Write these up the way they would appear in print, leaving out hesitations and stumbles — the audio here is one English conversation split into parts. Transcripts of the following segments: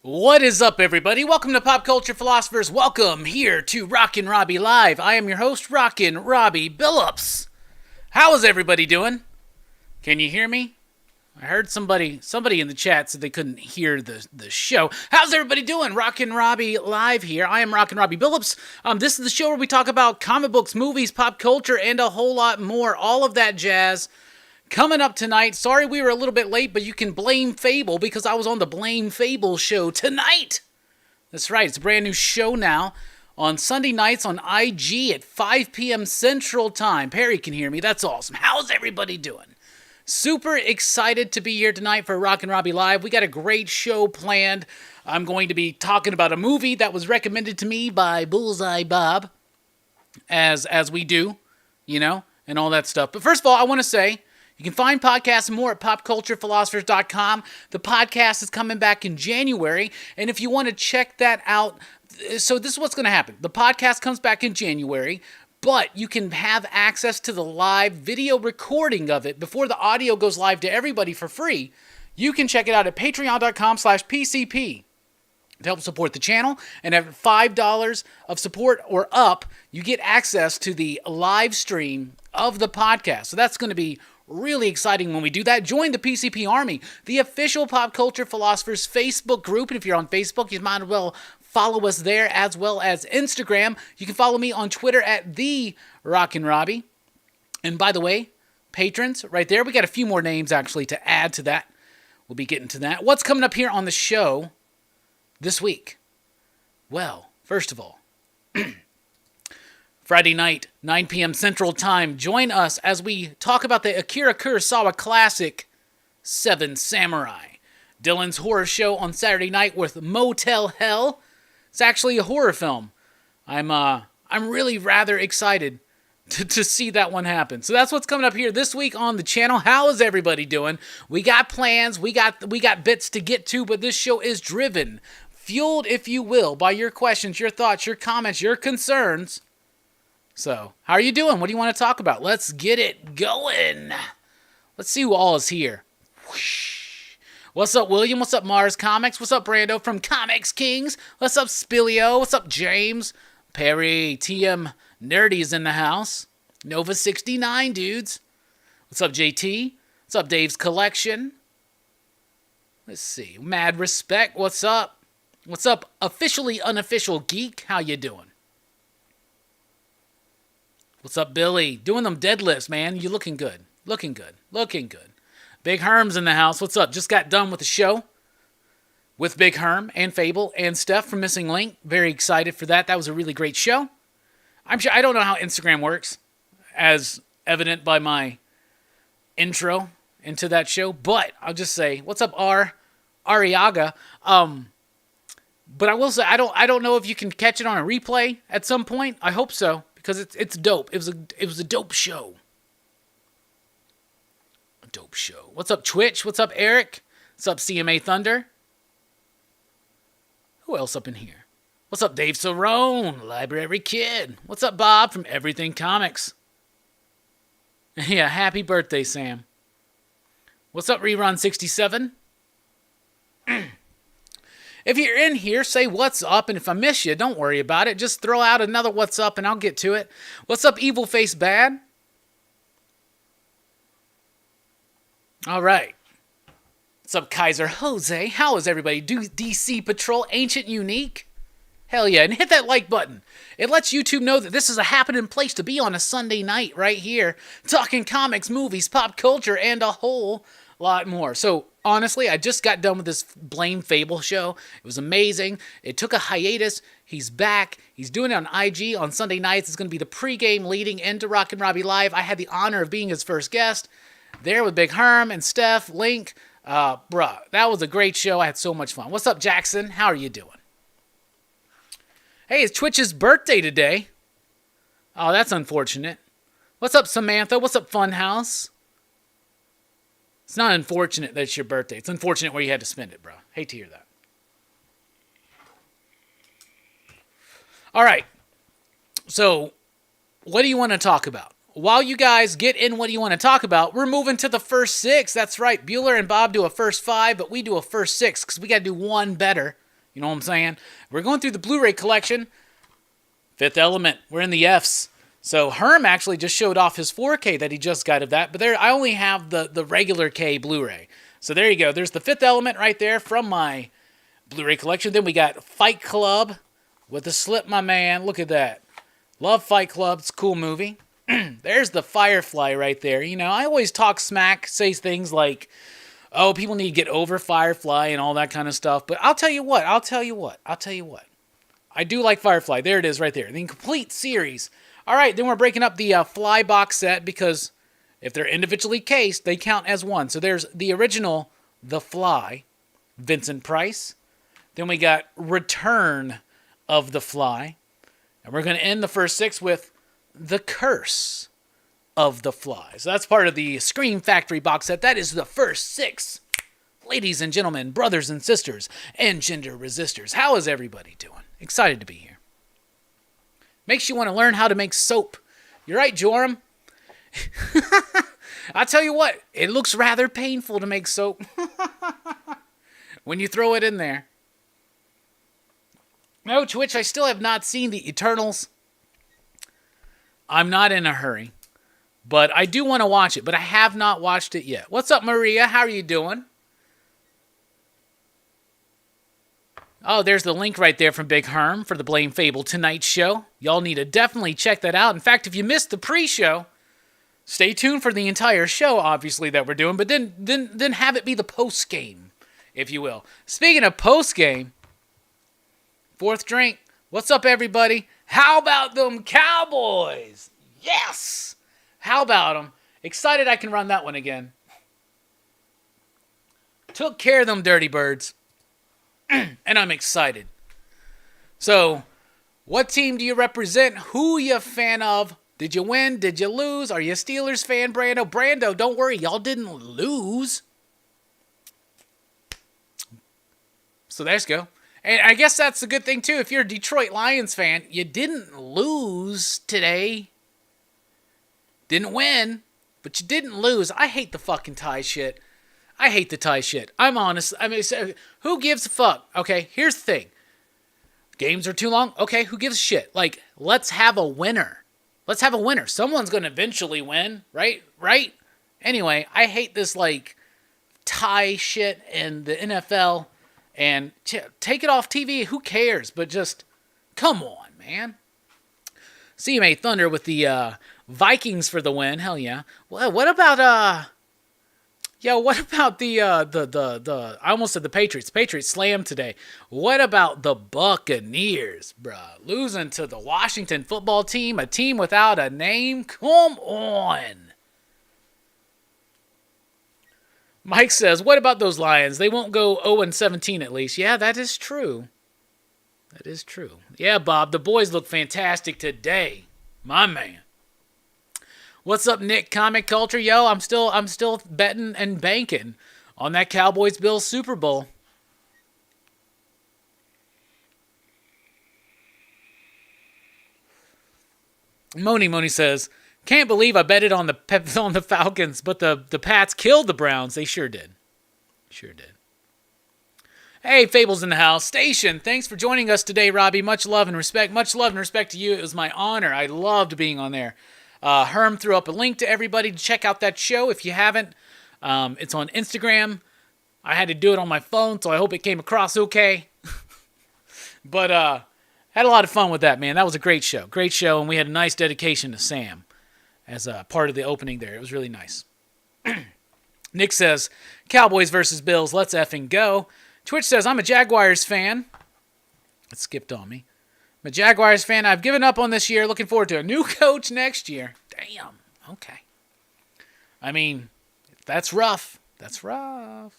What is up, everybody? Welcome to Pop Culture Philosophers. Welcome here to Rockin Robbie Live. I am your host, Rockin Robbie Billups. How is everybody doing? Can you hear me? I heard somebody in the chat said they couldn't hear the show. How's everybody doing? Rockin Robbie Live here. I am Rockin Robbie Billups. This is the show where we talk about comic books, movies, pop culture, and a whole lot more. All of that jazz. Coming up tonight, sorry we were a little bit late, but you can blame Fable because I was on the Blame Fable show tonight. That's right, it's a brand new show now on Sunday nights on IG at 5 p.m. Central Time. Perry can hear me, that's awesome. How's everybody doing? Super excited to be here tonight for Rockin Robbie Live. We got a great show planned. I'm going to be talking about a movie that was recommended to me by Bullseye Bob, as we do, and all that stuff. But first of all, I want to say, you can find podcasts and more at popculturephilosophers.com. The podcast is coming back in January, and if you want to check that out, so this is what's going to happen. The podcast comes back in January, but you can have access to the live video recording of it before the audio goes live to everybody for free. You can check it out at patreon.com/PCP. To help support the channel, and at $5 of support or up, you get access to the live stream of the podcast. So that's going to be really exciting when we do that. Join the PCP Army, the official Pop Culture Philosophers Facebook group. And if you're on Facebook, you might as well follow us there, as well as Instagram. You can follow me on Twitter at the Rockin Robbie. And by the way, patrons, right there, we got a few more names actually to add to that. We'll be getting to that. What's coming up here on the show this week? Well, first of all, Friday night, 9 p.m. Central Time. Join us as we talk about the Akira Kurosawa classic, Seven Samurai. Dylan's horror show on Saturday night with Motel Hell. It's actually a horror film. I'm really rather excited to see that one happen. So that's what's coming up here this week on the channel. How is everybody doing? We got plans, we got bits to get to, but this show is driven, fueled, if you will, by your questions, your thoughts, your comments, your concerns. So, how are you doing? What do you want to talk about? Let's get it going. Let's see who all is here. Whoosh. What's up, William? What's up, Mars Comics? What's up, Brando from Comics Kings? What's up, Spilio? What's up, James? Perry, TM Nerdy is in the house. Nova 69, dudes. What's up, JT? What's up, Dave's Collection? Let's see. Mad Respect. What's up? What's up, Officially Unofficial Geek? How you doing? What's up, Billy? Doing them deadlifts, man. You looking good. Looking good. Looking good. Big Herm's in the house. What's up? Just got done with the show with Big Herm and Fable and Steph from Missing Link. Very excited for that. That was a really great show. I'm sure I don't know how Instagram works, as evident by my intro into that show, but I'll just say, what's up, Ariaga? But I will say, I don't know if you can catch it on a replay at some point. I hope so, because it's dope. It was a dope show. A dope show. What's up, Twitch? What's up, Eric? What's up, CMA Thunder? Who else up in here? What's up, Dave Cerrone, Library Kid? What's up, Bob from Everything Comics? Yeah, happy birthday, Sam. What's up, Rerun 67? If you're in here, say what's up, and if I miss you, don't worry about it. Just throw out another what's up, and I'll get to it. What's up, Evil Face Bad? All right. What's up, Kaiser Jose? How is everybody? Do DC Patrol Ancient Unique? Hell yeah, and hit that like button. It lets YouTube know that this is a happening place to be on a Sunday night right here, talking comics, movies, pop culture, and a whole lot more. So, honestly, I just got done with this Blame Fable show. It was amazing. It took a hiatus. He's back. He's doing it on IG on Sunday nights. It's going to be the pregame leading into Rockin Robbie Live. I had the honor of being his first guest there with Big Herm and Steph, Link. Bruh, that was a great show. I had so much fun. What's up, Jackson? How are you doing? Hey, it's Twitch's birthday today. Oh, that's unfortunate. What's up, Samantha? What's up, Funhouse? It's not unfortunate that it's your birthday. It's unfortunate where you had to spend it, bro. Hate to hear that. All right. So, what do you want to talk about? While you guys get in what you want to talk about, we're moving to the first six. That's right. Bueller and Bob do a first five, but we do a first six because we got to do one better You know what I'm saying? We're going through the Blu-ray collection. Fifth Element. We're in the Fs. So Herm actually just showed off his 4K that he just got of that. But there, I only have the regular K Blu-ray. So there you go. There's the Fifth Element right there from my Blu-ray collection. Then we got Fight Club with the Slip My Man. Look at that. Love Fight Club. It's a cool movie. There's the Firefly right there. You know, I always talk smack, say things like, oh, people need to get over Firefly and all that kind of stuff. But I'll tell you what. I do like Firefly. There it is right there. The complete series. All right, then we're breaking up the Fly box set because if they're individually cased, they count as one. So there's the original The Fly, Vincent Price. Then we got Return of the Fly. And we're going to end the first 6 with The Curse of the Fly. So that's part of the Scream Factory box set. That is the first 6. Ladies and gentlemen, brothers and sisters, and gender resistors. How is everybody doing? Excited to be here. Makes you want to learn how to make soap. You're right, Joram. I'll tell you what, it looks rather painful to make soap when you throw it in there. No, Twitch, I still have not seen the Eternals. I'm not in a hurry, but I do want to watch it, but I have not watched it yet. What's up, Maria? How are you doing? Oh, there's the link right there from Big Herm for the Blame Fable Tonight show. Y'all need to definitely check that out. In fact, if you missed the pre-show, stay tuned for the entire show, obviously, that we're doing, but then have it be the post-game, if you will. Speaking of post-game, fourth drink. What's up, everybody? How about them Cowboys? Yes! How about them? Excited I can run that one again. Took care of them dirty birds. And I'm excited. So, what team do you represent? Who you a fan of? Did you win? Did you lose? Are you a Steelers fan, Brando? Brando, don't worry. Y'all didn't lose. So, let's go. And I guess that's a good thing, too. If you're a Detroit Lions fan, you didn't lose today. Didn't win, but you didn't lose. I hate the fucking tie shit. I hate the tie shit. I'm honest. I mean, who gives a fuck? Okay, here's the thing. Games are too long? Okay, who gives a shit? Like, let's have a winner. Let's have a winner. Someone's going to eventually win, right? Right? Anyway, I hate this, like, tie shit in the NFL. And take it off TV. Who cares? But just, come on, man. CMA Thunder with the Vikings for the win. Hell yeah. Well, what about, what about the I almost said the Patriots. Patriots slammed today. What about the Buccaneers, bruh? Losing to the Washington football team, a team without a name? Come on. Mike says, what about those Lions? They won't go 0-17 at least. Yeah, that is true. That is true. Yeah, Bob, the boys look fantastic today. My man. What's up, Nick? Comic Culture? Yo, I'm still betting and banking on that Cowboys-Bills Super Bowl. Moni says, can't believe I betted on the Falcons, but the Pats killed the Browns. They sure did. Sure did. Hey, Fables in the house. Station, thanks for joining us today, Robbie. Much love and respect. Much love and respect to you. It was my honor. I loved being on there. Herm threw up a link to everybody to check out that show if you haven't. It's on Instagram. I had to do it on my phone, so I hope it came across okay. But had a lot of fun with that, man. That was a great show. Great show, and we had a nice dedication to Sam as a part of the opening there. It was really nice. Nick says, Cowboys versus Bills. Let's effing go. Twitch says, I'm a Jaguars fan. It skipped on me. I'm a Jaguars fan. I've given up on this year. Looking forward to a new coach next year. Damn. Okay. I mean, that's rough. That's rough.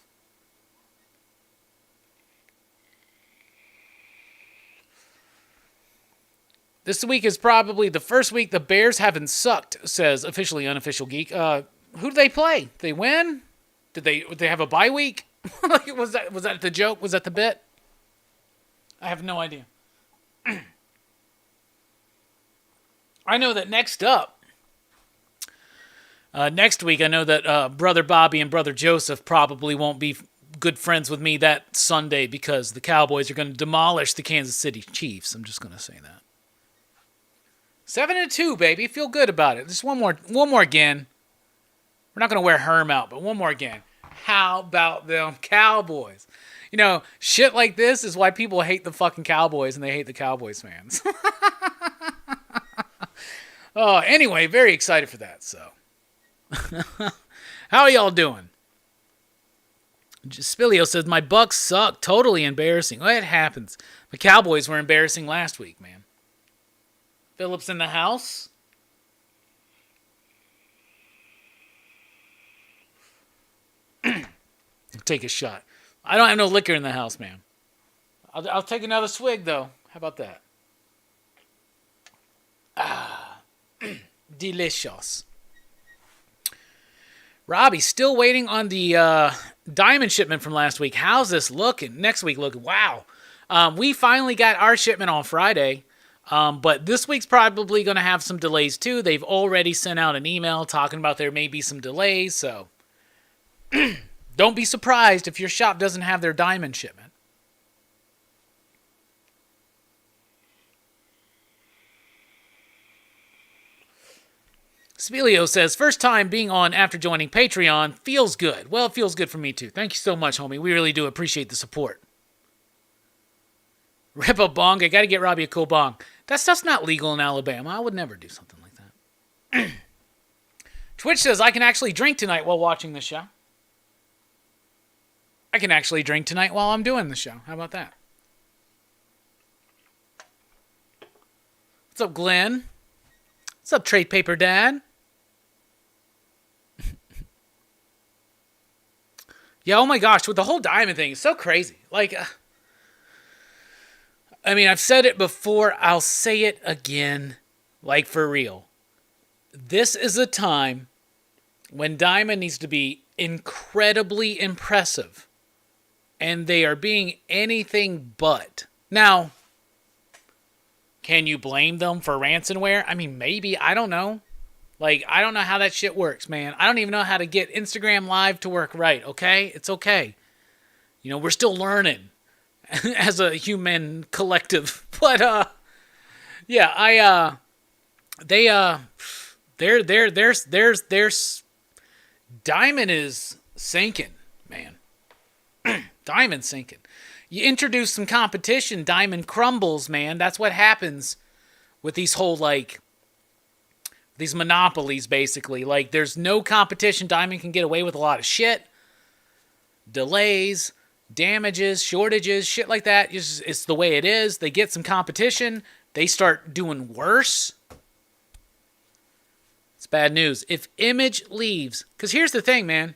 This week is probably the first week the Bears haven't sucked, says Officially Unofficial Geek. Who do they play? Did they win? Did they have a bye week? was that the joke? Was that the bit? I have no idea. I know that next week, I know that Brother Bobby and Brother Joseph probably won't be good friends with me that Sunday because the Cowboys are going to demolish the Kansas City Chiefs. I'm just going to say that. 7-2, baby. Feel good about it. Just one more again. We're not going to wear Herm out, but one more again. How about them Cowboys? You know, shit like this is why people hate the fucking Cowboys and they hate the Cowboys fans. Oh, anyway, very excited for that, so. How are y'all doing? Spilio says, my Bucks suck. Totally embarrassing. Well, it happens. The Cowboys were embarrassing last week, man. Phillips in the house. Take a shot. I don't have no liquor in the house, man. I'll take another swig, though. How about that? Delicious. Robbie, still waiting on the diamond shipment from last week. How's this looking? Next week looking? Wow. We finally got our shipment on Friday. But this week's probably going to have some delays, too. They've already sent out an email talking about there may be some delays, so don't be surprised if your shop doesn't have their diamond shipment. Spelio says, first time being on after joining Patreon. Feels good. Well, it feels good for me, too. Thank you so much, homie. We really do appreciate the support. Rip a bong. I got to get Robbie a cool bong. That stuff's not legal in Alabama. I would never do something like that. Twitch says, I can actually drink tonight while watching the show. I can actually drink tonight while I'm doing the show. How about that? What's up, Glenn? What's up, Trade Paper Dad? Yeah, oh my gosh, with the whole diamond thing, it's so crazy. Like, I mean, I've said it before, I'll say it again, like for real. This is a time when diamond needs to be incredibly impressive, and they are being anything but. Now, can you blame them for ransomware? I mean, maybe, I don't know. Like, I don't know how that shit works, man. I don't even know how to get Instagram Live to work right, okay? It's okay. You know, we're still learning as a human collective. But, yeah, there's diamond is sinking, man. Diamond sinking. You introduce some competition, diamond crumbles, man. That's what happens with these whole, like, these monopolies, basically. Like, there's no competition. Diamond can get away with a lot of shit. Delays, damages, shortages, shit like that. It's the way it is. They get some competition. They start doing worse. It's bad news. If Image leaves, because here's the thing, man.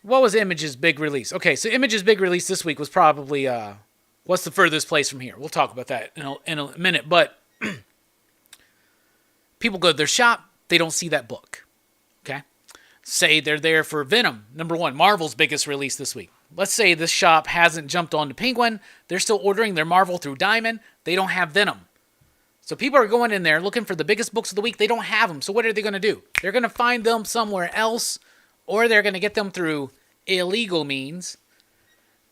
What was Image's big release? Okay, so Image's big release this week was probably, what's the furthest place from here? We'll talk about that in a minute, but people go to their shop, they don't see that book, okay? Say they're there for Venom, #1, Marvel's biggest release this week. Let's say this shop hasn't jumped onto Penguin, they're still ordering their Marvel through Diamond, they don't have Venom. So people are going in there looking for the biggest books of the week, they don't have them, so what are they going to do? They're going to find them somewhere else, or they're going to get them through illegal means,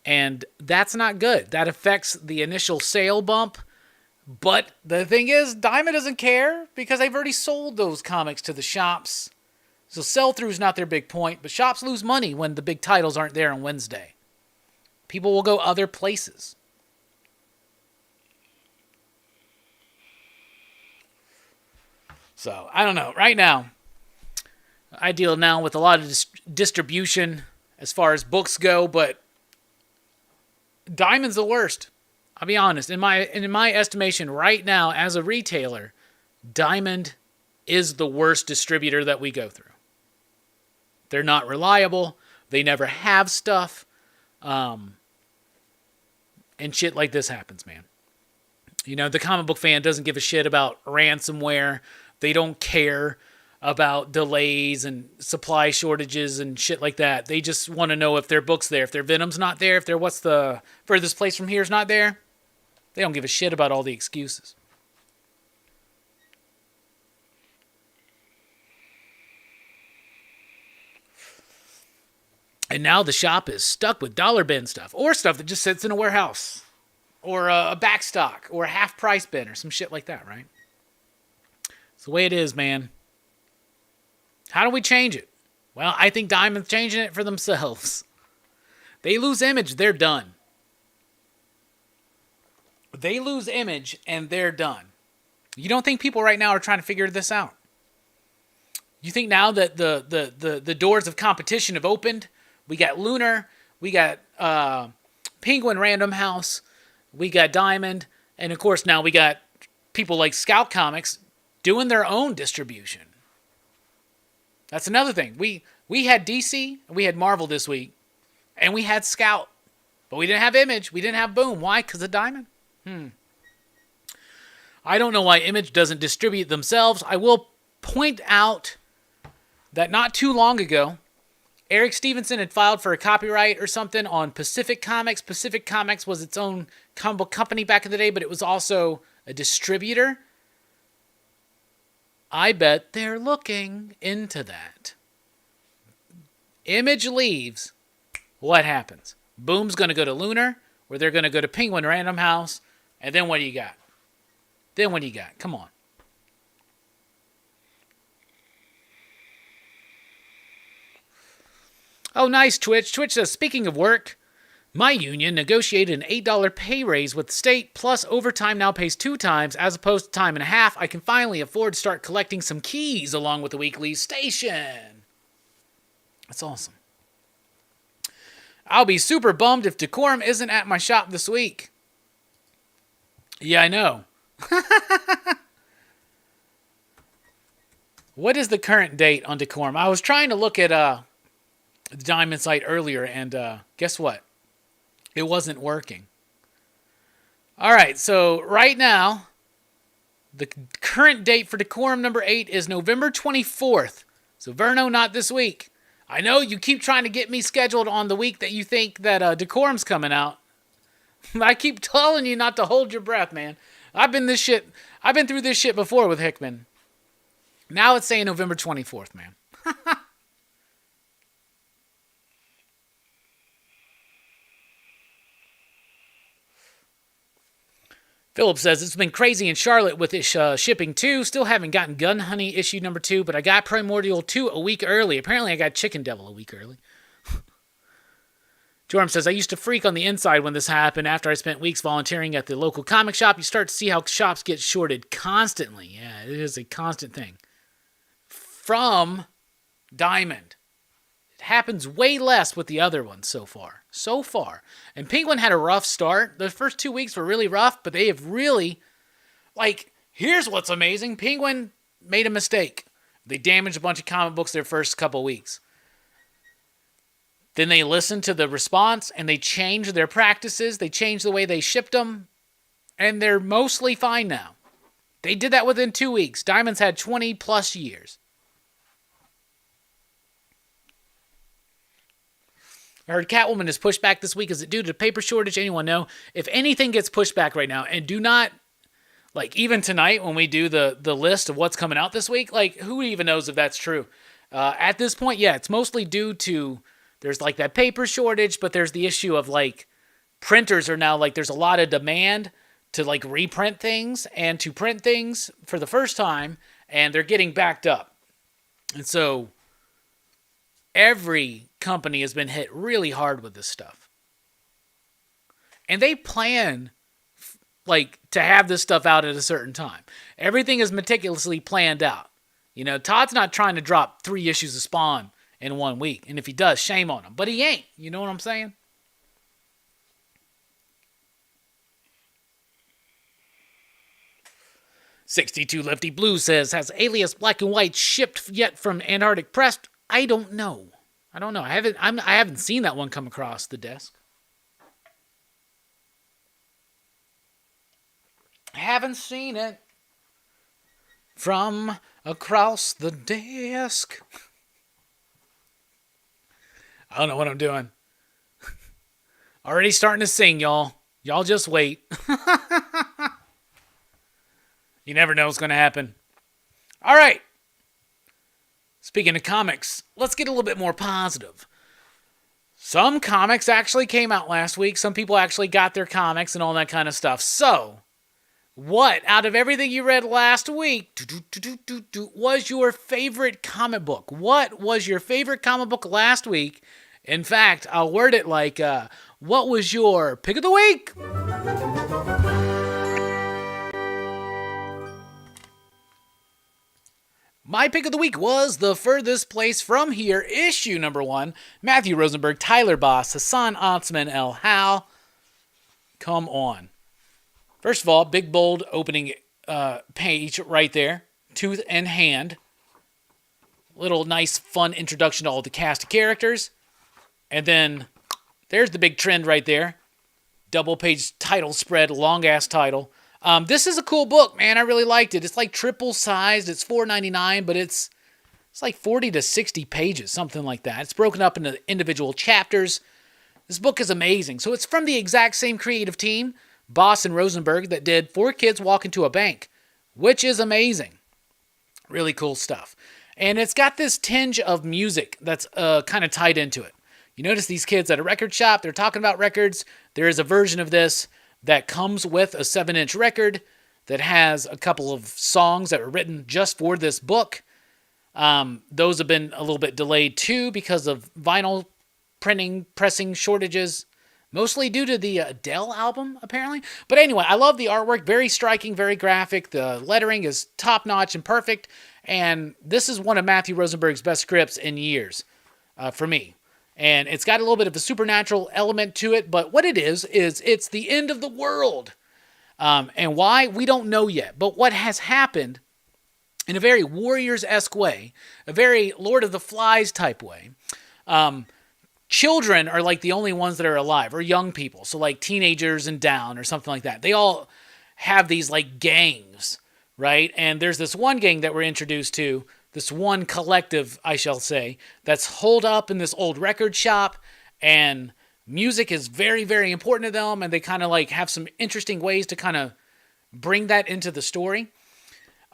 and that's not good. That affects the initial sale bump, but the thing is, Diamond doesn't care because they've already sold those comics to the shops, so sell-through is not their big point, but shops lose money when the big titles aren't there on Wednesday. People will go other places. So, I don't know. Right now, I deal now with a lot of distribution as far as books go, but Diamond's the worst. I'll be honest. In my estimation right now as a retailer, Diamond is the worst distributor that we go through. They're not reliable. They never have stuff. And shit like this happens, man. You know, the comic book fan doesn't give a shit about ransomware. They don't care about delays and supply shortages and shit like that. They just want to know if their book's there. If their Venom's not there, if their what's the furthest place from here is not there, they don't give a shit about all the excuses. And now the shop is stuck with dollar bin stuff or stuff that just sits in a warehouse or a back stock or a half price bin or some shit like that, right? It's the way it is, man. How do we change it? Well, I think Diamond's changing it for themselves. They lose image, they're done. They lose image and they're done. You don't think people right now are trying to figure this out? You think now that the doors of competition have opened? We got Lunar, we got Penguin Random House, we got Diamond, and of course now we got people like Scout Comics doing their own distribution. That's another thing. We had DC, we had Marvel this week, and we had Scout. But we didn't have Image, we didn't have Boom. Why? Because of Diamond? I don't know why Image doesn't distribute themselves. I will point out that not too long ago, Eric Stevenson had filed for a copyright or something on Pacific Comics. Pacific Comics was its own company back in the day, but it was also a distributor. I bet they're looking into that. Image leaves. What happens? Boom's going to go to Lunar, or they're going to go to Penguin Random House, and then what do you got? Come on. Oh, nice, Twitch. Twitch says, speaking of work, my union negotiated an $8 pay raise with the state, plus overtime now pays 2 times as opposed to time and a half. I can finally afford to start collecting some keys along with the weekly station. That's awesome. I'll be super bummed if Decorum isn't at my shop this week. Yeah, I know. What is the current date on Decorum? I was trying to look at the Diamond site earlier, and guess what? It wasn't working. All right, so right now, the current date for Decorum number 8 is November 24th. So Verno, not this week. I know you keep trying to get me scheduled on the week that you think that Decorum's coming out. I keep telling you not to hold your breath, man. I've been through this shit before with Hickman. Now it's saying November 24th, man. Philip says, it's been crazy in Charlotte with this shipping too. Still haven't gotten Gun Honey issue number 2, but I got Primordial 2 a week early. Apparently I got Chicken Devil a week early. Jorm says, I used to freak on the inside when this happened. After I spent weeks volunteering at the local comic shop, you start to see how shops get shorted constantly. Yeah, it is a constant thing. From Diamond. It happens way less with the other ones so far. And Penguin had a rough start. The first 2 weeks were really rough, but they have really, here's what's amazing. Penguin made a mistake. They damaged a bunch of comic books their first couple weeks. Then they listened to the response, and they changed their practices. They changed the way they shipped them, and they're mostly fine now. They did that within 2 weeks. Diamond's had 20-plus years. I heard Catwoman is pushed back this week. Is it due to paper shortage? Anyone know? If anything gets pushed back right now, and do not, even tonight when we do the list of what's coming out this week, who even knows if that's true? At this point, yeah, it's mostly due to, there's that paper shortage, but there's the issue of printers are now there's a lot of demand to reprint things and to print things for the first time, and they're getting backed up. And so every company has been hit really hard with this stuff. And they plan to have this stuff out at a certain time. Everything is meticulously planned out. Todd's not trying to drop 3 issues of Spawn in 1 week. And if he does, shame on him. But he ain't. You know what I'm saying? "62 Lefty Blue says, has Alias Black and White shipped yet from Antarctic Press? I don't know. I haven't seen that one come across the desk. I haven't seen it from across the desk. I don't know what I'm doing. Already starting to sing, y'all. Y'all just wait. You never know what's going to happen. All right. Speaking of comics, let's get a little bit more positive. Some comics actually came out last week. Some people actually got their comics and all that kind of stuff. So, what, out of everything you read last week, was your favorite comic book? What was your favorite comic book last week? In fact, I'll word it like, what was your pick of the week? My pick of the week was The Furthest Place From Here, issue number 1. Matthew Rosenberg, Tyler Boss, Hassan Otzman, El Hal. Come on. First of all, big bold opening page right there. Tooth and hand. Little nice fun introduction to all the cast of characters. And then there's the big trend right there. Double page title spread, long ass title. This is a cool book, man. I really liked it. It's like triple sized. It's $4.99, but it's like 40 to 60 pages, something like that. It's broken up into individual chapters. This book is amazing. So it's from the exact same creative team, Boss and Rosenberg, that did 4 Kids Walk Into a Bank, which is amazing. Really cool stuff. And it's got this tinge of music that's kind of tied into it. You notice these kids at a record shop, they're talking about records. There is a version of this that comes with a 7-inch record that has a couple of songs that were written just for this book. Those have been a little bit delayed too because of vinyl pressing shortages, mostly due to the Adele album, apparently. But anyway, I love the artwork. Very striking, very graphic. The lettering is top-notch and perfect. And this is one of Matthew Rosenberg's best scripts in years for me. And it's got a little bit of a supernatural element to it, but what it is it's the end of the world. And why? We don't know yet. But what has happened in a very Warriors-esque way, a very Lord of the Flies type way, children are like the only ones that are alive, or young people. So like teenagers and down or something like that. They all have these like gangs, right? And there's this one gang that we're introduced to, this one collective, I shall say, that's holed up in this old record shop, and music is very, very important to them, and they kind of like have some interesting ways to kind of bring that into the story.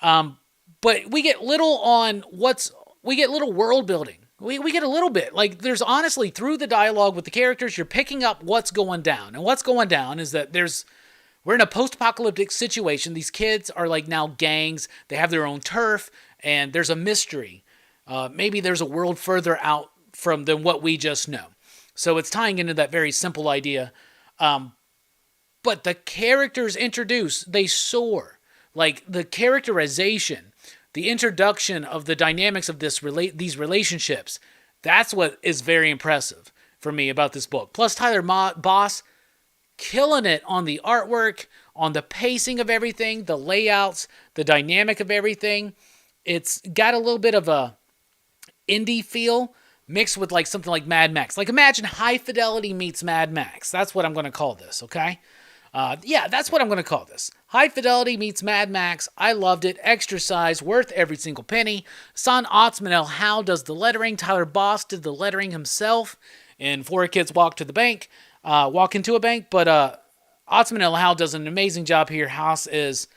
But we get little world building. We get a little bit. Like, there's honestly, through the dialogue with the characters, you're picking up what's going down. And what's going down is that we're in a post-apocalyptic situation. These kids are like now gangs. They have their own turf. And there's a mystery. Maybe there's a world further out than what we just know. So it's tying into that very simple idea. But the characters introduced, they soar. Like the characterization, the introduction of the dynamics of these relationships, that's what is very impressive for me about this book. Plus Tyler Boss killing it on the artwork, on the pacing of everything, the layouts, the dynamic of everything. It's got a little bit of a indie feel mixed with like something like Mad Max. Like imagine High Fidelity meets Mad Max. That's what I'm going to call this, okay? That's what I'm going to call this. High Fidelity meets Mad Max. I loved it. Extra size, worth every single penny. Hassan Otzman El Hal does the lettering. Tyler Boss did the lettering himself. And 4 Kids Walk Into a Bank. But Otzman El Hal does an amazing job here. House is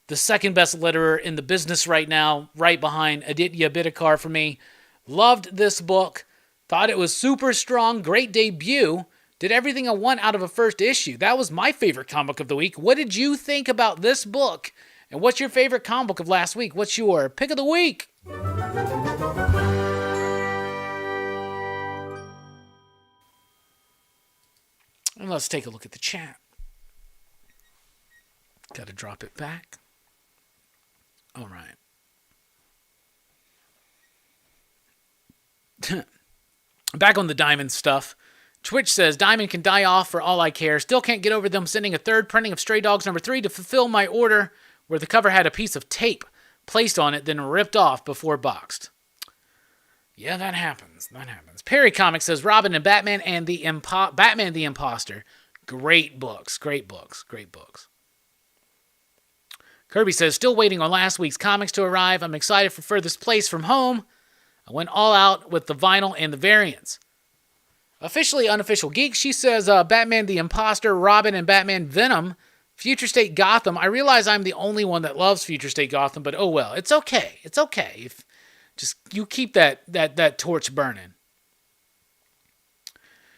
the second best letterer in the business right now, right behind Aditya Bidikar for me. Loved this book. Thought it was super strong. Great debut. Did everything I want out of a first issue. That was my favorite comic book of the week. What did you think about this book? And what's your favorite comic book of last week? What's your pick of the week? And let's take a look at the chat. Got to drop it back. All right. Back on the Diamond stuff. Twitch says, Diamond can die off for all I care. Still can't get over them sending a third printing of Stray Dogs #3 to fulfill my order, where the cover had a piece of tape placed on it, then ripped off before boxed. Yeah, that happens. Perry Comics says, Robin and Batman the Imposter. Great books. Kirby says, still waiting on last week's comics to arrive. I'm excited for Furthest Place From Home. I went all out with the vinyl and the variants. Officially Unofficial Geek, she says, Batman the Imposter, Robin and Batman Venom, Future State Gotham. I realize I'm the only one that loves Future State Gotham, but oh well. It's okay. If just you keep that torch burning.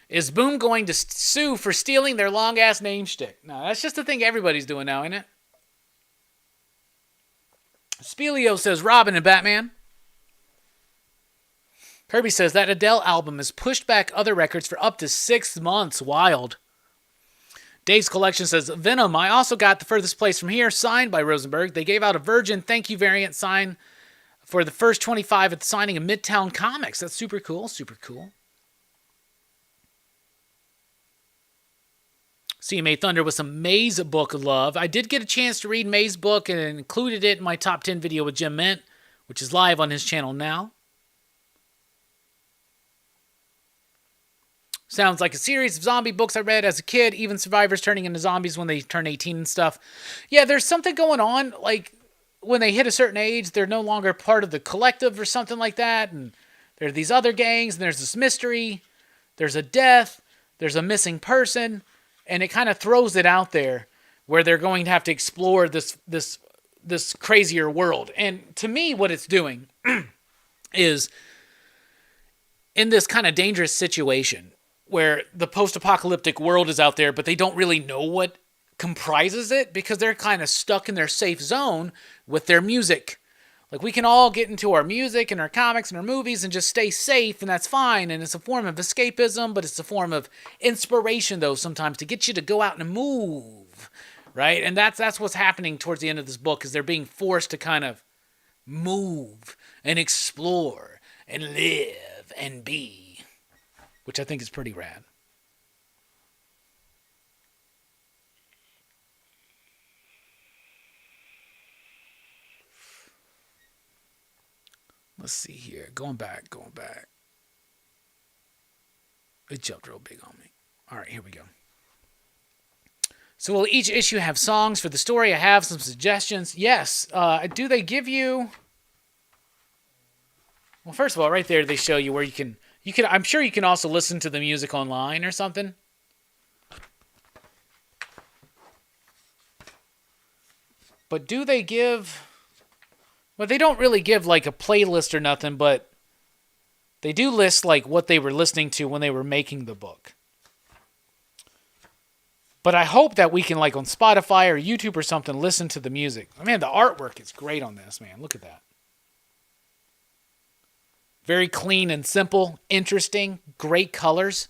Is Boom going to sue for stealing their long-ass name shtick? No, that's just the thing everybody's doing now, isn't it? Spelio says Robin and Batman. Kirby says that Adele album has pushed back other records for up to 6 months. Wild. Dave's Collection says, Venom, I also got The Furthest Place From Here, signed by Rosenberg. They gave out a Virgin thank you variant sign for the first 25 at the signing of Midtown Comics. That's super cool, super cool. CMA Thunder with some May's book love. I did get a chance to read May's book and included it in my top 10 video with Jim Mint, which is live on his channel now. Sounds like a series of zombie books I read as a kid, even survivors turning into zombies when they turn 18 and stuff. Yeah, there's something going on, like when they hit a certain age, they're no longer part of the collective or something like that, and there are these other gangs, and there's this mystery, there's a death, there's a missing person, and it kind of throws it out there where they're going to have to explore this crazier world. And to me, what it's doing is in this kind of dangerous situation where the post-apocalyptic world is out there, but they don't really know what comprises it because they're kind of stuck in their safe zone with their music. Like, we can all get into our music and our comics and our movies and just stay safe, and that's fine. And it's a form of escapism, but it's a form of inspiration, though, sometimes to get you to go out and move, right? And that's what's happening towards the end of this book, is they're being forced to kind of move and explore and live and be, which I think is pretty rad. Let's see here. Going back. It jumped real big on me. All right, here we go. So will each issue have songs for the story? I have some suggestions. Yes. Do they give you... Well, first of all, right there they show you where you can... I'm sure you can also listen to the music online or something. But do they give... Well, they don't really give like a playlist or nothing, but they do list like what they were listening to when they were making the book. But I hope that we can, like on Spotify or YouTube or something, listen to the music. Man, the artwork is great on this, man. Look at that. Very clean and simple, interesting, great colors.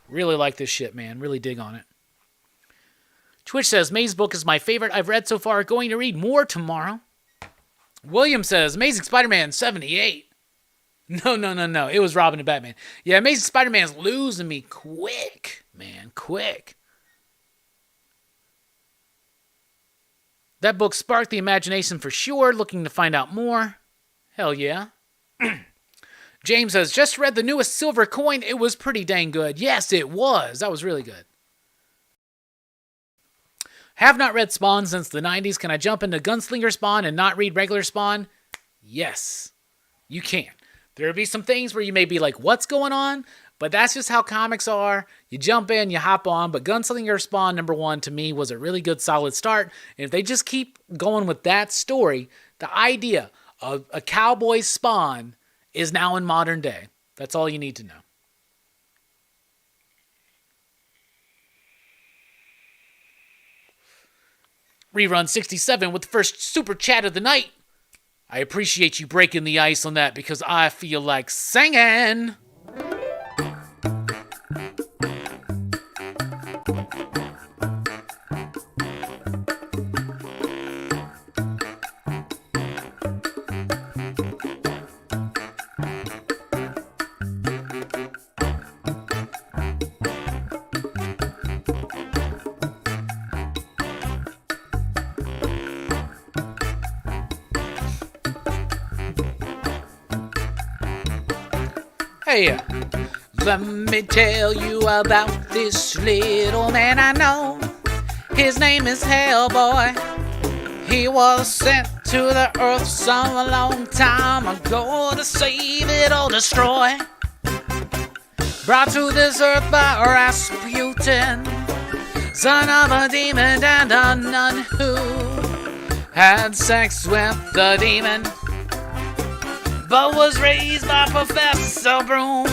Really like this shit, man. Really dig on it. Twitch says, May's book is my favorite I've read so far. Going to read more tomorrow. William says, Amazing Spider-Man 78. No. It was Robin and Batman. Yeah, Amazing Spider-Man's losing me quick, man. Quick. That book sparked the imagination for sure. Looking to find out more. Hell yeah. James says, just read the newest Silver Coin. It was pretty dang good. Yes, it was. That was really good. Have not read Spawn since the 90s. Can I jump into Gunslinger Spawn and not read regular Spawn? Yes, you can. There will be some things where you may be like, what's going on? But that's just how comics are. You jump in, you hop on. But Gunslinger Spawn #1 to me was a really good, solid start. And if they just keep going with that story, the idea of a cowboy Spawn is now in modern day. That's all you need to know. Rerun 67 with the first super chat of the night. I appreciate you breaking the ice on that because I feel like singing. Hey, let me tell you about this little man I know. His name is Hellboy. He was sent to the earth some long time ago to save it or destroy. Brought to this earth by Rasputin, son of a demon and a nun who had sex with the demon, but was raised by Professor Broom.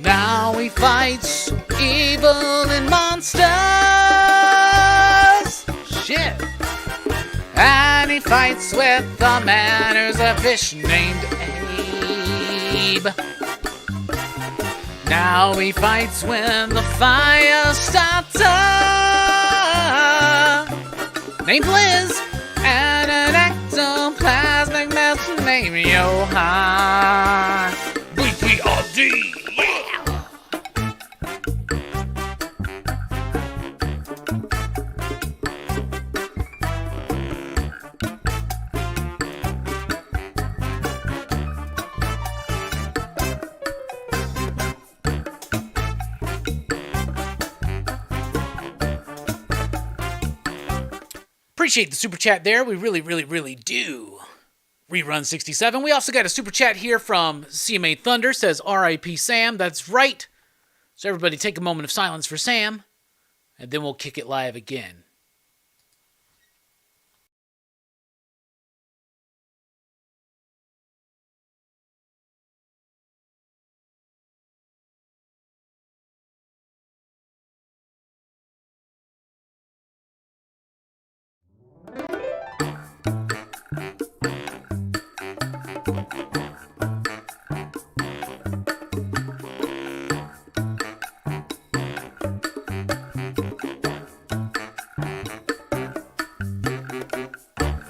Now he fights evil and monsters. Shit. And he fights with the man who's a fish named Abe. Now he fights when the fire starter named Liz, and an ectoplasmic mess named Johann. BPRD, yeah! Appreciate the super chat there. We really do. Rerun 67. We also got a super chat here from CMA Thunder. Says R.I.P. Sam. That's right. So everybody take a moment of silence for Sam. And then we'll kick it live again.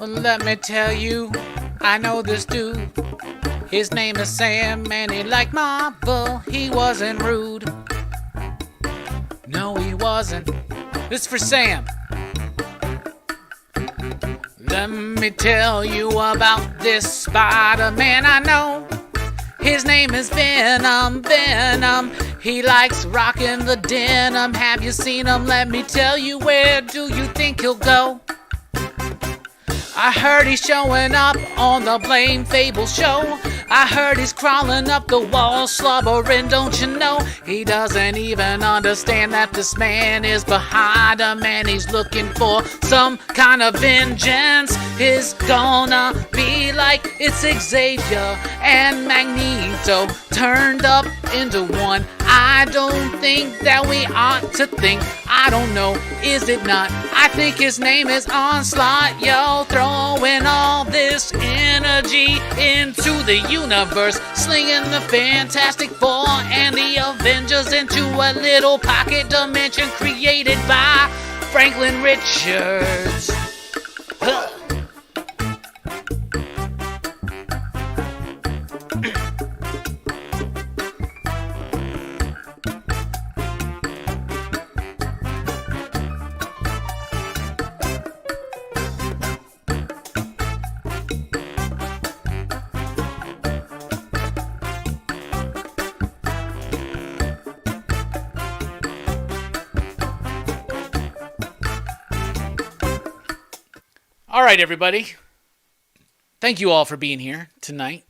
Well, let me tell you, I know this dude. His name is Sam, and he liked Marvel. He wasn't rude. No, he wasn't. This is for Sam. Let me tell you about this Spider-Man I know. His name is Venom. He likes rocking the denim. Have you seen him? Let me tell you, where do you think he'll go? I heard he's showing up on the Blame Fable show. I heard he's crawling up the wall, slobbering, don't you know? He doesn't even understand that this man is behind him, and he's looking for some kind of vengeance. It's gonna be like it's Xavier and Magneto turned up into one. I don't think that we ought to think. I don't know, is it not? I think his name is Onslaught, yo. Throwing all this energy into the universe, slinging the Fantastic Four and the Avengers into a little pocket dimension created by Franklin Richards. Huh. All right, everybody. Thank you all for being here tonight.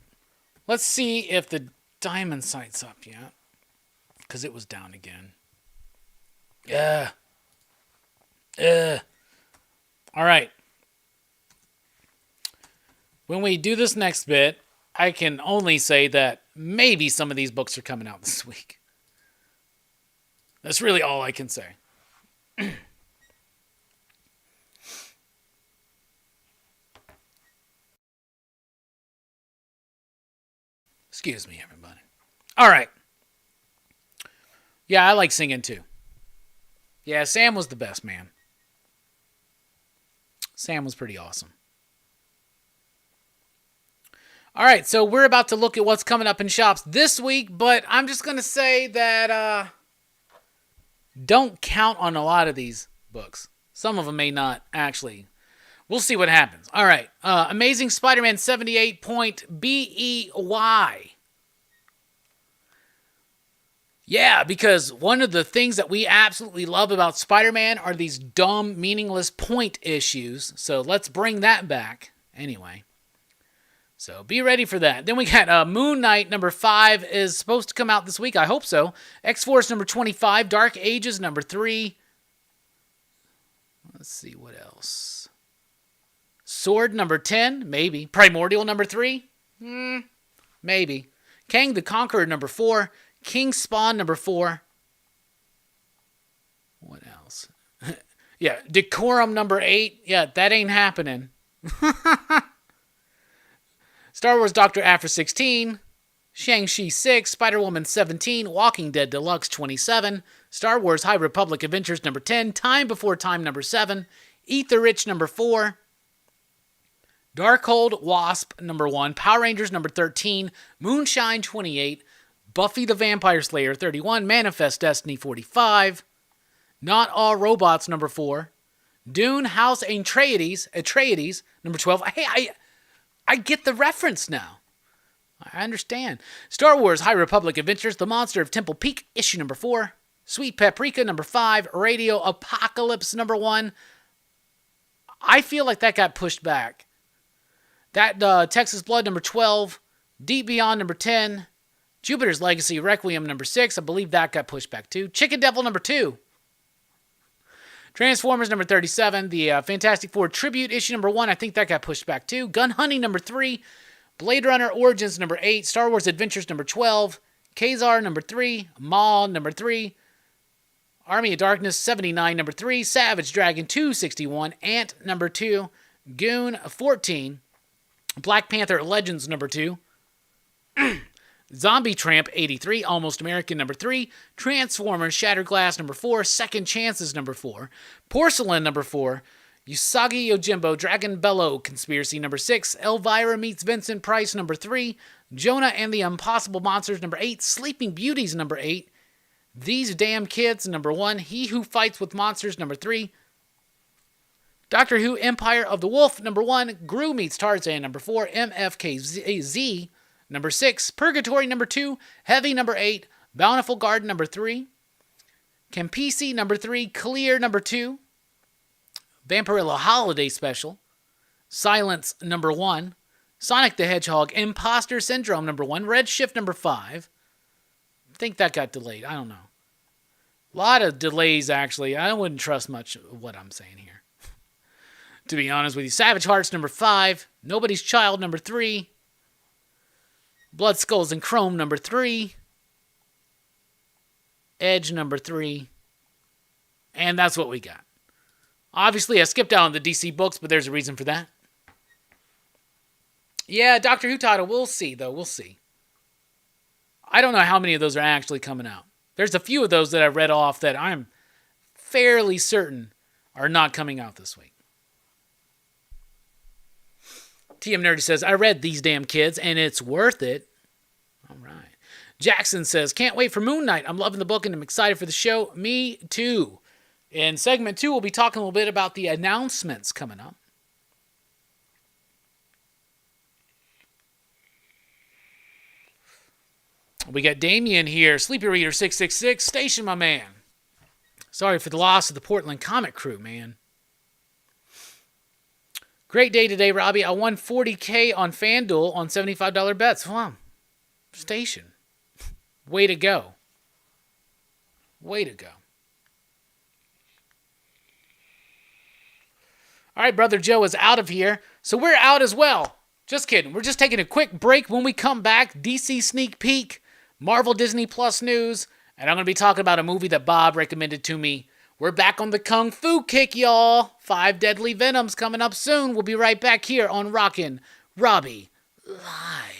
Let's see if the diamond site's up yet, because it was down again. All right. When we do this next bit, I can only say that maybe some of these books are coming out this week. That's really all I can say. Excuse me, everybody. All right. Yeah, I like singing too. Yeah, Sam was the best, man. Sam was pretty awesome. All right, so we're about to look at what's coming up in shops this week, but I'm just going to say that don't count on a lot of these books. Some of them may not actually. We'll see what happens. All right. Amazing Spider-Man 78.BEY. Yeah, because one of the things that we absolutely love about Spider-Man are these dumb, meaningless point issues. So let's bring that back. Anyway. So be ready for that. Then we got Moon Knight number 5 is supposed to come out this week. I hope so. X-Force number 25. Dark Ages number 3. Let's see what else. Sword number 10, maybe. Primordial number 3, maybe. Kang the Conqueror number 4. King Spawn number 4. What else? Yeah, Decorum number 8. Yeah, that ain't happening. Star Wars Dr. Aphra 16. Shang-Chi 6, Spider-Woman 17, Walking Dead Deluxe 27, Star Wars High Republic Adventures number 10, Time Before Time number 7, Eat the Rich number 4, Darkhold Wasp number 1, Power Rangers number 13, Moonshine 28, Buffy the Vampire Slayer 31, Manifest Destiny 45, Not All Robots number 4, Dune House Atreides number 12. Hey, I get the reference now. I understand. Star Wars High Republic Adventures, The Monster of Temple Peak, issue number 4. Sweet Paprika number 5. Radio Apocalypse number 1. I feel like that got pushed back. That Texas Blood number 12. Deep Beyond number 10. Jupiter's Legacy Requiem number 6. I believe that got pushed back too. Chicken Devil number 2. Transformers number 37. The Fantastic Four Tribute issue number 1. I think that got pushed back too. Gun Hunting number 3. Blade Runner Origins number 8, Star Wars Adventures number 12, Kazar number 3, Maw number 3, Army of Darkness 79 number 3, Savage Dragon 261, Ant number 2, Goon 14, Black Panther Legends number 2, Zombie Tramp 83, Almost American number 3, Transformers Shattered Glass number 4, Second Chances number 4, Porcelain number 4, Usagi Yojimbo, Dragon Bellow Conspiracy number 6, Elvira Meets Vincent Price number 3, Jonah and the Impossible Monsters number 8, Sleeping Beauties number 8, These Damn Kids number 1, He Who Fights with Monsters number 3, Doctor Who Empire of the Wolf number 1, Gru Meets Tarzan number 4, MFKZ number 6, Purgatory number 2, Heavy number 8, Bountiful Garden number 3, Campisi number 3, Clear number 2, Vampirilla Holiday Special, Silence number 1, Sonic the Hedgehog Imposter Syndrome number 1, Redshift number 5. I think that got delayed. I don't know. A lot of delays, actually. I wouldn't trust much of what I'm saying here. To be honest with you. Savage Hearts number 5, Nobody's Child number 3, Blood Skulls and Chrome number 3, Edge number 3, and that's what we got. Obviously, I skipped out on the DC books, but there's a reason for that. Yeah, Doctor Who title, we'll see, though. We'll see. I don't know how many of those are actually coming out. There's a few of those that I read off that I'm fairly certain are not coming out this week. TM Nerdy says, I read These Damn Kids, and it's worth it. All right. Jackson says, can't wait for Moon Knight. I'm loving the book, and I'm excited for the show. Me too. In segment 2, we'll be talking a little bit about the announcements coming up. We got Damien here, Sleepy Reader 666, station my man. Sorry for the loss of the Portland comic crew, man. Great day today, Robbie. I won $40K on FanDuel on $75 bets. Wow. Station. Way to go. Way to go. All right, Brother Joe is out of here, so we're out as well. Just kidding. We're just taking a quick break. When we come back, DC sneak peek, Marvel Disney Plus news, and I'm going to be talking about a movie that Bob recommended to me. We're back on the Kung Fu kick, y'all. 5 Deadly Venoms coming up soon. We'll be right back here on Rockin' Robbie Live.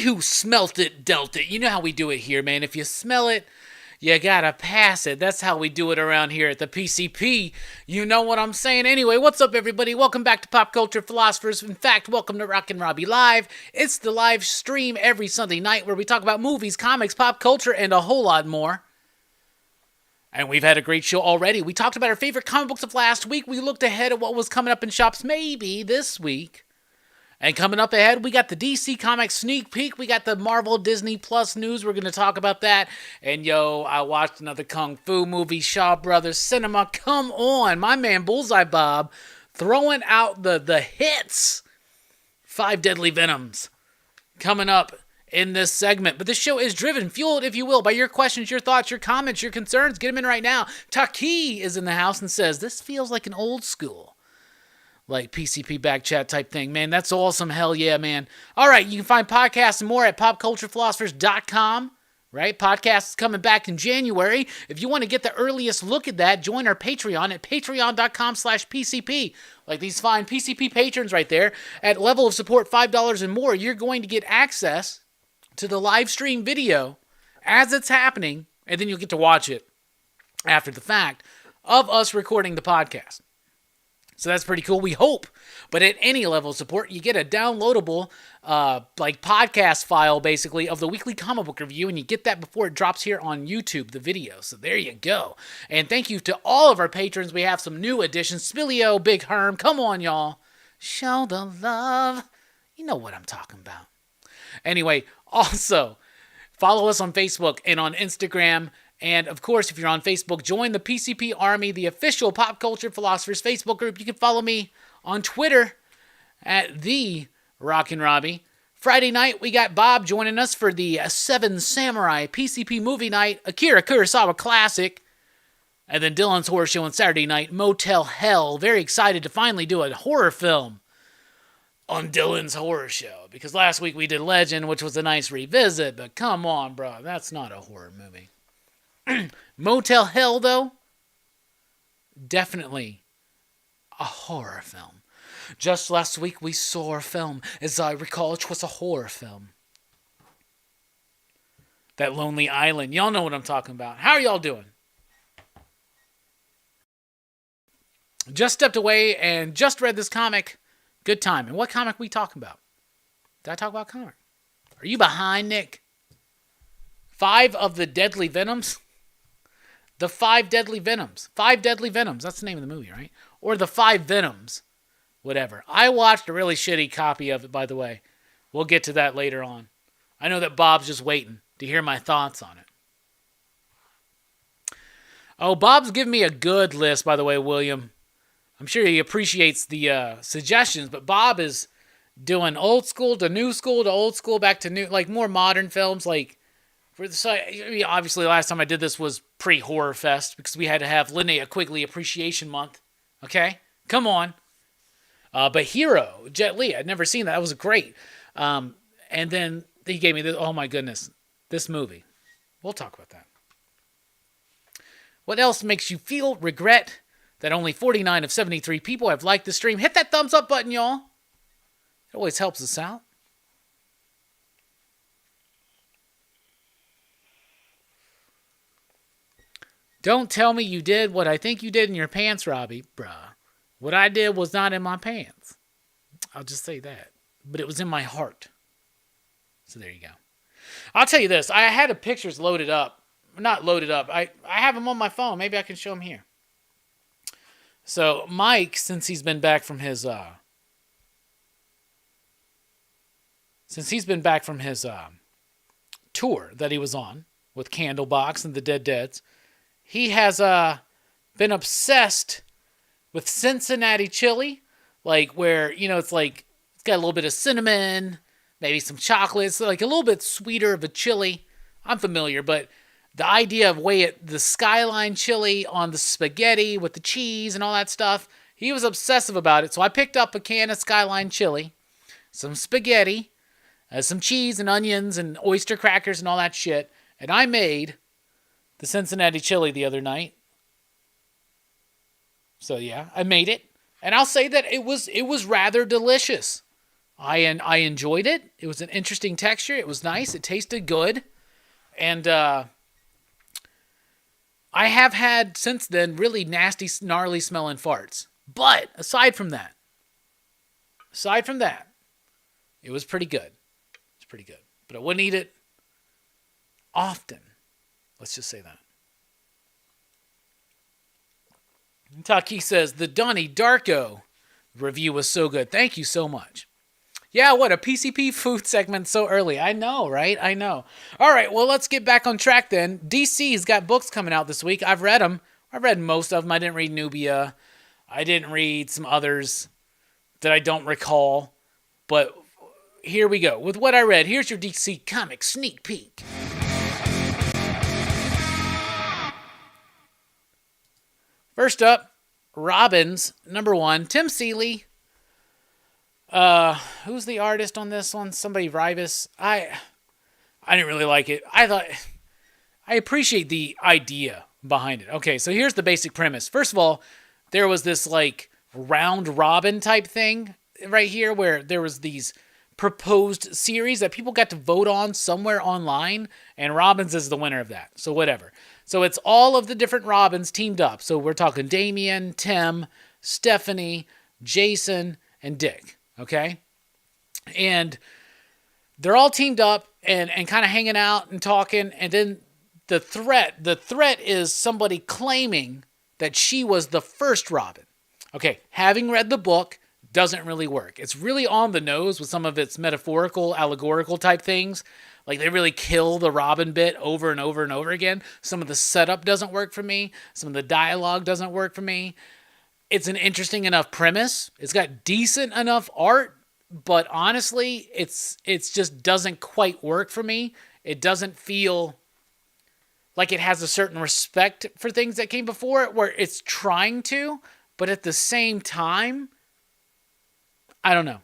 who smelt it, dealt it. You know how we do it here, man. If you smell it, you gotta pass it. That's how we do it around here at the PCP. You know what I'm saying? Anyway, what's up, everybody? Welcome back to Pop Culture Philosophers. In fact, welcome to Rockin Robbie Live. It's the live stream every Sunday night where we talk about movies, comics, pop culture, and a whole lot more. And we've had a great show already. We talked about our favorite comic books of last week. We looked ahead at what was coming up in shops maybe this week. And coming up ahead, we got the DC Comics sneak peek. We got the Marvel Disney Plus news. We're going to talk about that. And I watched another Kung Fu movie, Shaw Brothers Cinema. Come on, my man Bullseye Bob throwing out the hits. 5 Deadly Venoms coming up in this segment. But this show is driven, fueled, if you will, by your questions, your thoughts, your comments, your concerns. Get them in right now. Taki is in the house and says, this feels like an old school, like PCP back chat type thing. Man, that's awesome. Hell yeah, man. All right, you can find podcasts and more at popculturephilosophers.com, right? Podcasts coming back in January. If you want to get the earliest look at that, join our Patreon at patreon.com/PCP. Like these fine PCP patrons right there. At level of support $5 and more, you're going to get access to the live stream video as it's happening, and then you'll get to watch it after the fact of us recording the podcast. So that's pretty cool, we hope. But at any level of support, you get a downloadable podcast file, basically, of the weekly comic book review, and you get that before it drops here on YouTube, the video. So there you go. And thank you to all of our patrons. We have some new additions. Spillio, Big Herm, come on, y'all. Show the love. You know what I'm talking about. Anyway, also, follow us on Facebook and on Instagram. And, of course, if you're on Facebook, join the PCP Army, the official Pop Culture Philosophers Facebook group. You can follow me on Twitter at the Rockin Robbie. Friday night, we got Bob joining us for the Seven Samurai PCP movie night, Akira Kurosawa classic. And then Dylan's Horror Show on Saturday night, Motel Hell. Very excited to finally do a horror film on Dylan's Horror Show. Because last week we did Legend, which was a nice revisit. But come on, bro. That's not a horror movie. Motel Hell, though, definitely a horror film. Just last week we saw a film, as I recall, it was a horror film. That Lonely Island. Y'all know what I'm talking about. How are y'all doing? Just stepped away and just read this comic. Good time. And what comic we talking about? Did I talk about comic? Are you behind, Nick? 5 of the Deadly Venoms? The 5 Deadly Venoms. 5 Deadly Venoms. That's the name of the movie, right? Or the 5 Venoms. Whatever. I watched a really shitty copy of it, by the way. We'll get to that later on. I know that Bob's just waiting to hear my thoughts on it. Oh, Bob's giving me a good list, by the way, William. I'm sure he appreciates the suggestions, but Bob is doing old school to new school to old school back to new, like more modern films, like obviously, last time I did this was pre-Horror Fest because we had to have Linnea Quigley Appreciation Month. Okay? Come on. But Hero, Jet Li, I'd never seen that. That was great. And then he gave me this. Oh, my goodness. This movie. We'll talk about that. What else makes you feel regret that only 49 of 73 people have liked the stream? Hit that thumbs up button, y'all. It always helps us out. Don't tell me you did what I think you did in your pants, Robbie. Bruh. What I did was not in my pants. I'll just say that. But it was in my heart. So there you go. I'll tell you this. I had the pictures loaded up. Not loaded up. I have them on my phone. Maybe I can show them here. So Mike, since he's been back from his tour that he was on with Candlebox and the Dead Deads, he has been obsessed with Cincinnati chili, like where, it's like, it's got a little bit of cinnamon, maybe some chocolate, so like a little bit sweeter of a chili. I'm familiar, but the idea of the Skyline chili on the spaghetti with the cheese and all that stuff, he was obsessive about it. So I picked up a can of Skyline chili, some spaghetti, some cheese and onions and oyster crackers and all that shit, and I made the Cincinnati chili the other night. So yeah, I made it. And I'll say that it was rather delicious. I enjoyed it. It was an interesting texture. It was nice. It tasted good. And I have had since then really nasty, gnarly smelling farts. But aside from that, it was pretty good. It's pretty good. But I wouldn't eat it often. Let's just say that. Taki says, the Donnie Darko review was so good. Thank you so much. Yeah, what a PCP food segment so early. I know, right? I know. All right, well, let's get back on track then. DC's got books coming out this week. I've read them. I read most of them. I didn't read Nubia. I didn't read some others that I don't recall. But here we go. With what I read, here's your DC Comics sneak peek. First up, Robins, number 1, Tim Seeley. Who's the artist on this one? Somebody Rivas. I didn't really like it. I appreciate the idea behind it. Okay, so here's the basic premise. First of all, there was this like round robin type thing right here where there was these proposed series that people got to vote on somewhere online, and Robins is the winner of that. So whatever. So it's all of the different Robins teamed up. So we're talking Damian, Tim, Stephanie, Jason, and Dick. Okay? And they're all teamed up and kind of hanging out and talking. And then the threat is somebody claiming that she was the first Robin. Okay, having read the book doesn't really work. It's really on the nose with some of its metaphorical, allegorical type things. Like they really kill the Robin bit over and over and over again. Some of the setup doesn't work for me. Some of the dialogue doesn't work for me. It's an interesting enough premise. It's got decent enough art, but honestly, it's just doesn't quite work for me. It doesn't feel like it has a certain respect for things that came before it, where it's trying to, but at the same time, I don't know.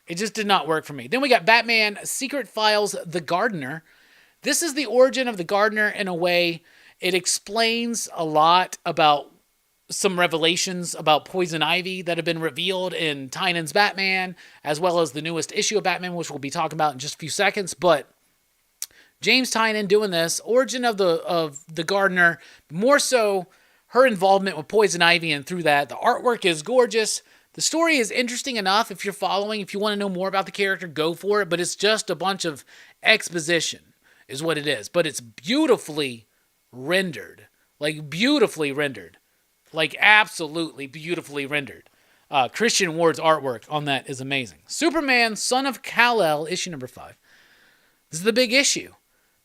It just did not work for me. Then we got Batman Secret Files, The Gardener. This is the origin of the Gardener in a way. It explains a lot about some revelations about Poison Ivy that have been revealed in Tynion's Batman, as well as the newest issue of Batman, which we'll be talking about in just a few seconds. But James Tynion doing this, origin of the Gardener, more so her involvement with Poison Ivy, and through that, the artwork is gorgeous. The story is interesting enough if you're following. If you want to know more about the character, go for it. But it's just a bunch of exposition is what it is. But it's beautifully rendered. Like, beautifully rendered. Like, absolutely beautifully rendered. Christian Ward's artwork on that is amazing. Superman, Son of Kal-El, issue number 5. This is the big issue.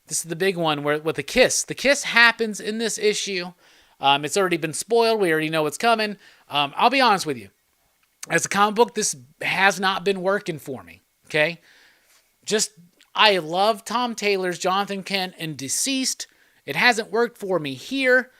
This is the big one where with the kiss. The kiss happens in this issue. It's already been spoiled. We already know what's coming. I'll be honest with you. As a comic book, this has not been working for me, okay? I love Tom Taylor's Jonathan Kent and Deceased. It hasn't worked for me here,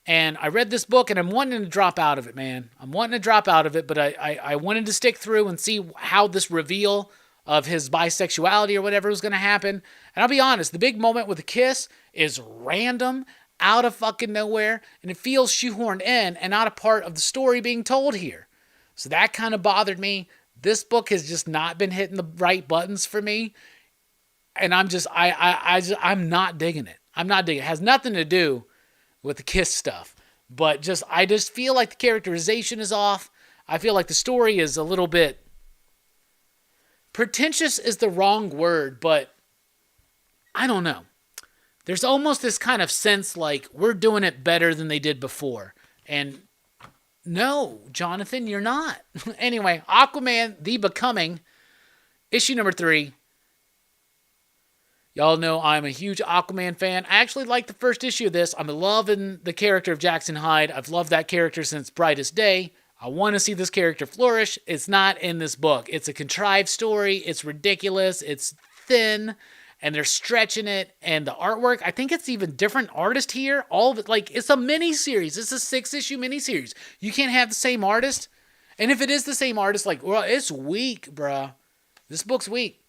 and I read this book, and I'm wanting to drop out of it, man. I'm wanting to drop out of it, but I wanted to stick through and see how this reveal of his bisexuality or whatever was going to happen. And I'll be honest, the big moment with the kiss is random, out of fucking nowhere, and it feels shoehorned in and not a part of the story being told here. So that kind of bothered me. This book has just not been hitting the right buttons for me. And I'm not digging it. I'm not digging it. It has nothing to do with the kiss stuff. But I just feel like the characterization is off. I feel like the story is a little bit pretentious is the wrong word, but I don't know. There's almost this kind of sense like we're doing it better than they did before. And no, Jonathan, you're not. Anyway, Aquaman, The Becoming, issue number 3. Y'all know I'm a huge Aquaman fan. I actually like the first issue of this. I'm loving the character of Jackson Hyde. I've loved that character since Brightest Day. I want to see this character flourish. It's not in this book. It's a contrived story. It's ridiculous. It's thin. And they're stretching it, and the artwork, I think it's even different artist here. All of it, like, it's a mini-series. It's a 6-issue mini-series. You can't have the same artist. And if it is the same artist, like, well, it's weak, bruh. This book's weak.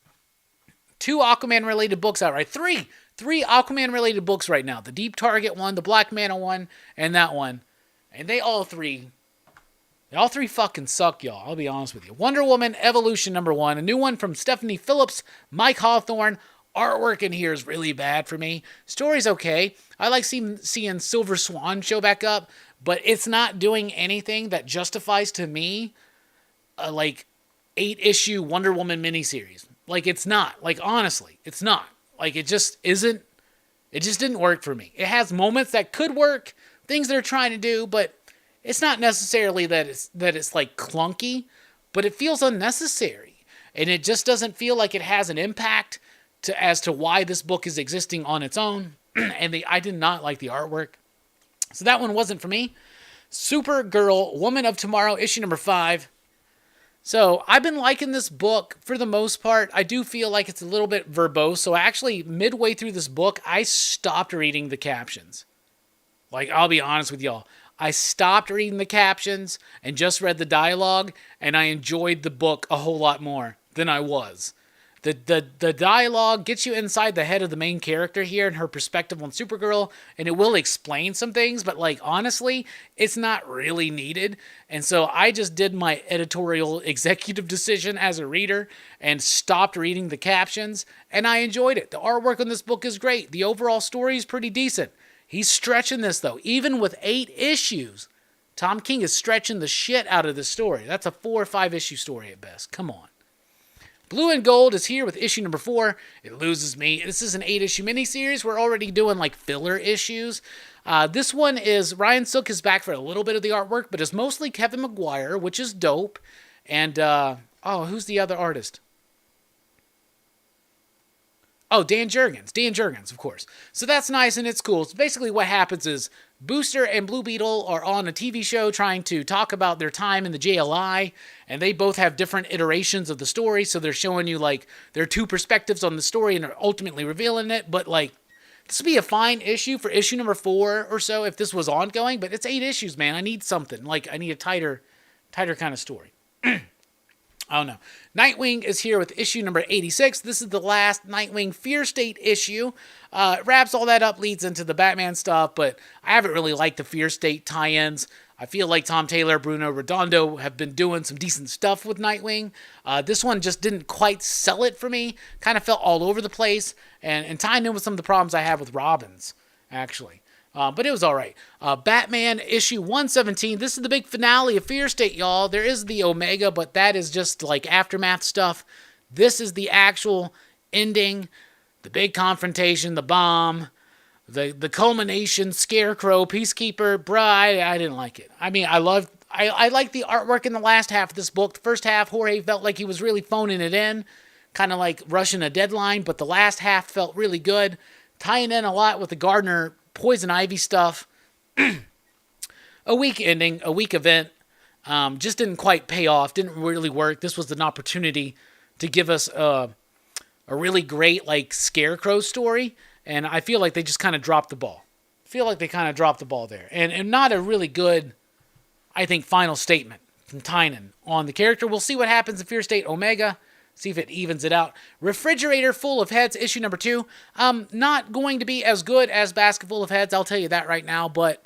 2 Aquaman-related books out, right? 3 Aquaman-related books right now. The Deep Target one, the Black Manta one, and that one. And they all 3 All three fucking suck, y'all. I'll be honest with you. Wonder Woman Evolution #1, a new one from Stephanie Phillips, Mike Hawthorne. Artwork in here is really bad for me. Story's okay. I like seeing Silver Swan show back up, but it's not doing anything that justifies to me a 8-issue Wonder Woman miniseries. Like, it's not. Like, honestly, it's not. Like, it just isn't. It just didn't work for me. It has moments that could work, things they're trying to do, but it's not necessarily that it's like clunky, but it feels unnecessary. And it just doesn't feel like it has an impact as to why this book is existing on its own. And I did not like the artwork. So that one wasn't for me. Supergirl, Woman of Tomorrow, issue #5. So I've been liking this book for the most part. I do feel like it's a little bit verbose. So actually, midway through this book, I stopped reading the captions. Like, I'll be honest with y'all. I stopped reading the captions and just read the dialogue, and I enjoyed the book a whole lot more than I was. The dialogue gets you inside the head of the main character here and her perspective on Supergirl, and it will explain some things, but honestly, it's not really needed. And so I just did my editorial executive decision as a reader and stopped reading the captions, and I enjoyed it. The artwork on this book is great. The overall story is pretty decent. He's stretching this, though. Even with 8 issues, Tom King is stretching the shit out of this story. That's a 4 or 5 issue story at best. Come on. Blue and Gold is here with issue #4. It loses me. This is an 8-issue miniseries. We're already doing filler issues. This one is Ryan Sook is back for a little bit of the artwork, but it's mostly Kevin Maguire, which is dope. And, who's the other artist? Oh, Dan Jurgens, of course. So that's nice and it's cool. So basically what happens is Booster and Blue Beetle are on a TV show trying to talk about their time in the JLI, and they both have different iterations of the story, so they're showing you, their 2 perspectives on the story and are ultimately revealing it, but, this would be a fine issue for issue #4 or so if this was ongoing, but it's 8 issues, man. I need something. I need a tighter kind of story. I don't know. Nightwing is here with issue #86. This is the last Nightwing Fear State issue. It wraps all that up, leads into the Batman stuff, but I haven't really liked the Fear State tie-ins. I feel like Tom Taylor, Bruno Redondo have been doing some decent stuff with Nightwing. This one just didn't quite sell it for me. Kind of felt all over the place, and tying in with some of the problems I have with Robins, actually. But it was all right. Batman issue 117. This is the big finale of Fear State, y'all. There is the Omega, but that is just aftermath stuff. This is the actual ending, the big confrontation, the bomb, the culmination, Scarecrow, Peacekeeper. Bruh, I didn't like it. I mean, I liked the artwork in the last half of this book. The first half, Jorge felt like he was really phoning it in, kind of rushing a deadline, but the last half felt really good, tying in a lot with the Gardner Poison Ivy stuff. A weak ending, a weak event. Just didn't quite pay off. Didn't really work. This was an opportunity to give us a really great Scarecrow story, and I feel like they just kind of dropped the ball. There, and not a really good, I think, final statement from Tynan on the character. We'll see what happens in Fear State Omega. See if it evens it out. Refrigerator Full of Heads, issue #2. Not going to be as good as Basket Full of Heads, I'll tell you that right now, but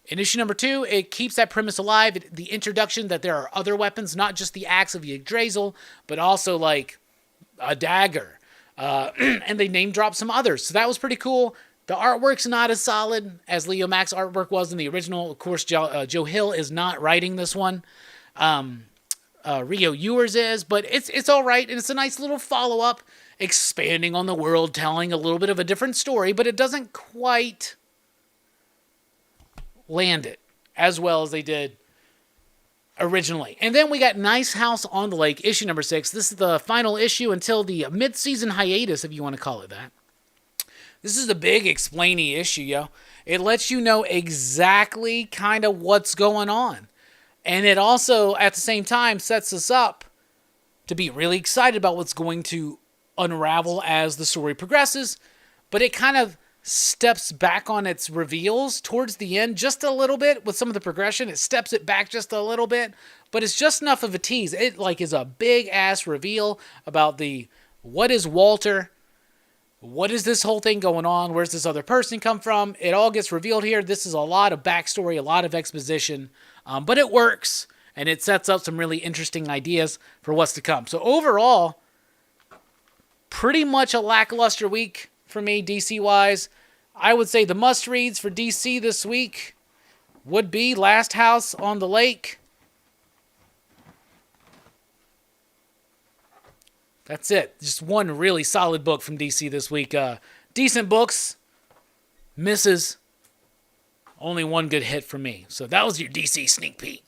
in issue #2, it keeps that premise alive. The introduction that there are other weapons, not just the axe of Yggdrasil, but also a dagger. And they name drop some others, so that was pretty cool. The artwork's not as solid as Leo Mack's artwork was in the original. Of course, Joe Hill is not writing this one. Rio Ewers is, but it's all right, and it's a nice little follow-up, expanding on the world, telling a little bit of a different story, but it doesn't quite land it as well as they did originally. And then we got Nice House on the Lake, issue #6. This is the final issue until the mid-season hiatus, if you want to call it that. This is a big explainy issue, yo. It lets you know exactly kind of what's going on. And it also, at the same time, sets us up to be really excited about what's going to unravel as the story progresses. But it kind of steps back on its reveals towards the end just a little bit with some of the progression. It steps it back just a little bit. But it's just enough of a tease. It is a big-ass reveal about what is Walter? What is this whole thing going on? Where's this other person come from? It all gets revealed here. This is a lot of backstory, a lot of exposition. But it works, and it sets up some really interesting ideas for what's to come. So overall, pretty much a lackluster week for me, DC-wise. I would say the must-reads for DC this week would be Last House on the Lake. That's it. Just one really solid book from DC this week. Decent books. Misses. Only one good hit for me. So that was your DC sneak peek.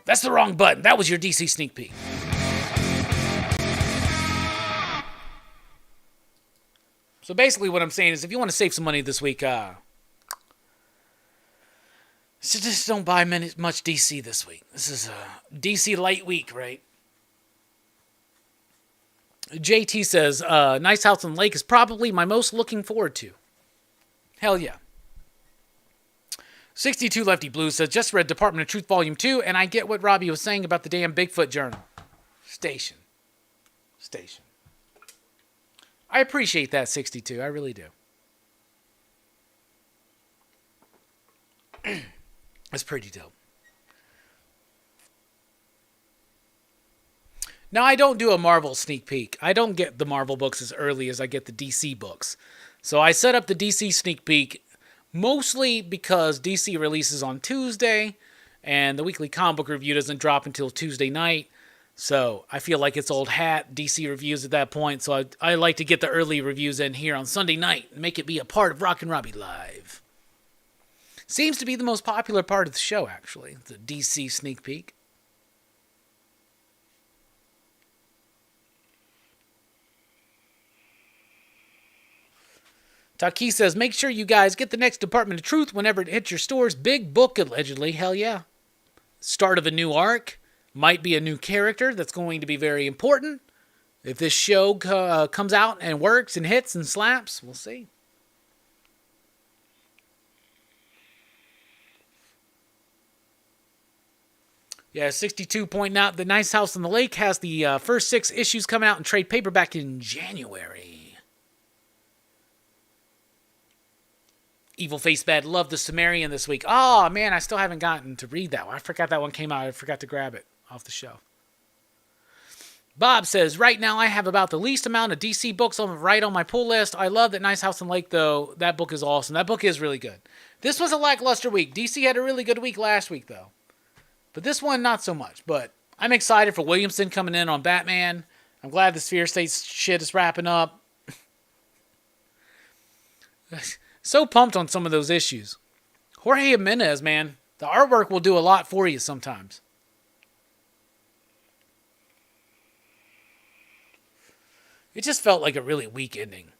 That's the wrong button. That was your DC sneak peek. So basically what I'm saying is if you want to save some money this week, so just don't buy much DC this week. This is a DC light week, right? JT says, Nice House on the Lake is probably my most looking forward to. Hell yeah. 62 Lefty Blue says, just read Department of Truth Volume 2, and I get what Robbie was saying about the damn Bigfoot Journal. Station. I appreciate that, 62. I really do. That's pretty dope. Now, I don't do a Marvel sneak peek. I don't get the Marvel books as early as I get the DC books. So I set up the DC sneak peek mostly because DC releases on Tuesday, and the weekly comic book review doesn't drop until Tuesday night. So I feel like it's old hat DC reviews at that point. So I like to get the early reviews in here on Sunday night and make it be a part of Rockin Robbie Live. Seems to be the most popular part of the show, actually, the DC sneak peek. Taki says, make sure you guys get the next Department of Truth whenever it hits your stores. Big book, allegedly. Hell yeah. Start of a new arc. Might be a new character that's going to be very important. If this show comes out and works and hits and slaps, we'll see. Yeah, 62 pointing out the Nice House on the Lake has the first 6 issues coming out in trade paperback in January. Evil Face Bad loved the Sumerian this week. Oh, man, I still haven't gotten to read that one. I forgot that one came out. I forgot to grab it off the shelf. Bob says, right now I have about the least amount of DC books right on my pull list. I love that Nice House on the Lake, though. That book is awesome. That book is really good. This was a lackluster week. DC had a really good week last week, though. But this one, not so much. But I'm excited for Williamson coming in on Batman. I'm glad the Sphere State shit is wrapping up. So pumped on some of those issues. Jorge Jimenez, man. The artwork will do a lot for you sometimes. It just felt like a really weak ending.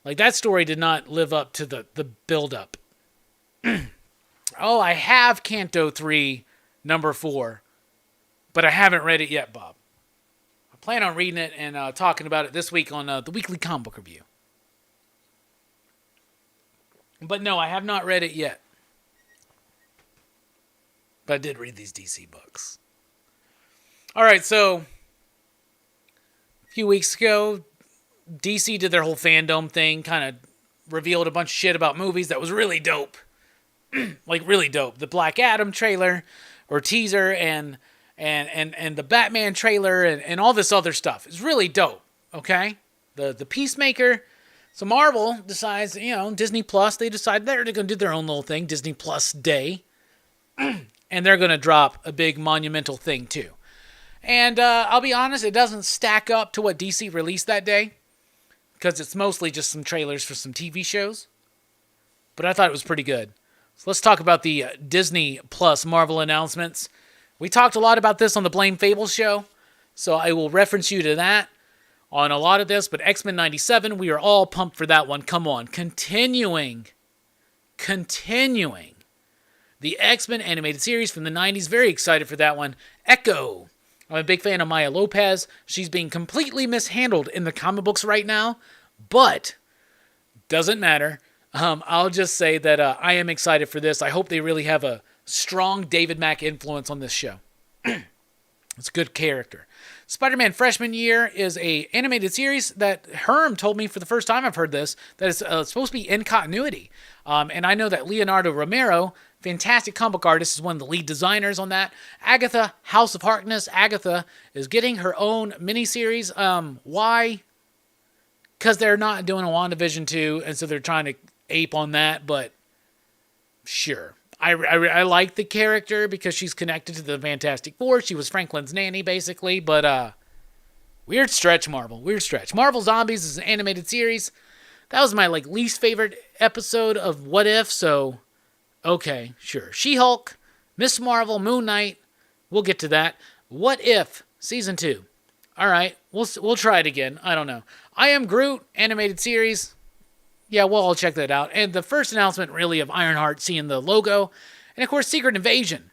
Like, that story did not live up to the build-up. Oh, I have Canto 3, number 4. But I haven't read it yet, Bob. I plan on reading it and talking about it this week on the weekly comic book review. But no, I have not read it yet. But I did read these DC books. All right, so a few weeks ago, DC did their whole fandom thing, kind of revealed a bunch of shit about movies that was really dope. Like, really dope. The Black Adam trailer or teaser and the Batman trailer and all this other stuff. It's really dope, okay? The Peacemaker. So Marvel decides, Disney Plus, they decide they're going to do their own little thing, Disney Plus Day. And they're going to drop a big monumental thing, too. And I'll be honest, it doesn't stack up to what DC released that day. Because it's mostly just some trailers for some TV shows. But I thought it was pretty good. So let's talk about the Disney Plus Marvel announcements. We talked a lot about this on the Blame Fables show. So I will reference you to that on a lot of this, but X-Men 97, we are all pumped for that one. Come on. Continuing the X-Men animated series from the 90s. Very excited for that one. Echo. I'm a big fan of Maya Lopez. She's being completely mishandled in the comic books right now, but doesn't matter. I'll just say that I am excited for this. I hope they really have a strong David Mack influence on this show. It's a good character. Spider-Man Freshman Year is a animated series that Herm told me for the first time I've heard this, that it's supposed to be in continuity. And I know that Leonardo Romero fantastic comic book artist, is one of the lead designers on that. Agatha, House of Harkness. Agatha is getting her own miniseries. Why? Because they're not doing a WandaVision 2, and so they're trying to ape on that, but sure. I like the character because she's connected to the Fantastic Four. She was Franklin's nanny, basically, but weird stretch, Marvel. Weird stretch. Marvel Zombies is an animated series. That was my least favorite episode of What If, so okay, sure. She-Hulk, Miss Marvel, Moon Knight. We'll get to that. What If Season 2. All right, we'll try it again. I don't know. I Am Groot animated series. Yeah, well, I'll check that out. And the first announcement, really, of Ironheart seeing the logo. And, of course, Secret Invasion.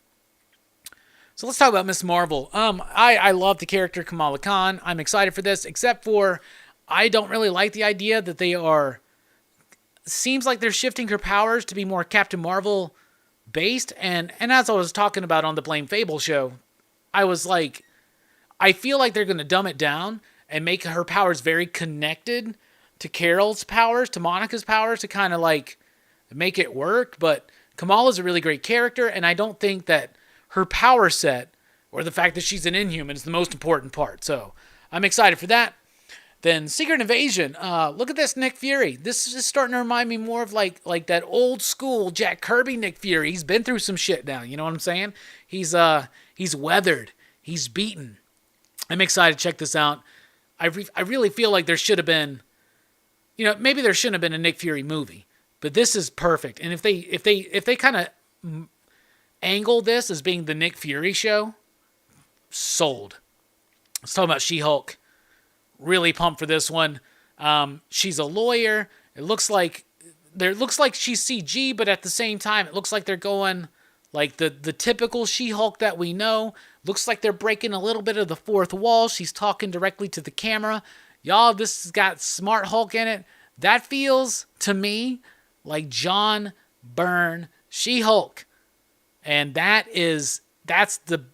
So let's talk about Miss Marvel. I love the character Kamala Khan. I'm excited for this, except for I don't really like the idea that they are... Seems like they're shifting her powers to be more Captain Marvel based. And as I was talking about on the Blame Fable show, I was like, I feel like they're going to dumb it down and make her powers very connected to Carol's powers, to Monica's powers, to kind of make it work. But Kamala's a really great character, and I don't think that her power set or the fact that she's an Inhuman is the most important part. So I'm excited for that. Then Secret Invasion. Look at this Nick Fury. This is starting to remind me more of like that old school Jack Kirby Nick Fury. He's been through some shit now. You know what I'm saying? He's weathered. He's beaten. I'm excited to check this out. I really feel like there should have been, maybe there shouldn't have been a Nick Fury movie, but this is perfect. And if they kind of angle this as being the Nick Fury show, sold. Let's talk about She-Hulk. Really pumped for this one. She's a lawyer. It looks like she's CG, but at the same time, it looks like they're going like the typical She-Hulk that we know. Looks like they're breaking a little bit of the fourth wall. She's talking directly to the camera. Y'all, this has got Smart Hulk in it. That feels, to me, like John Byrne She-Hulk. And that's the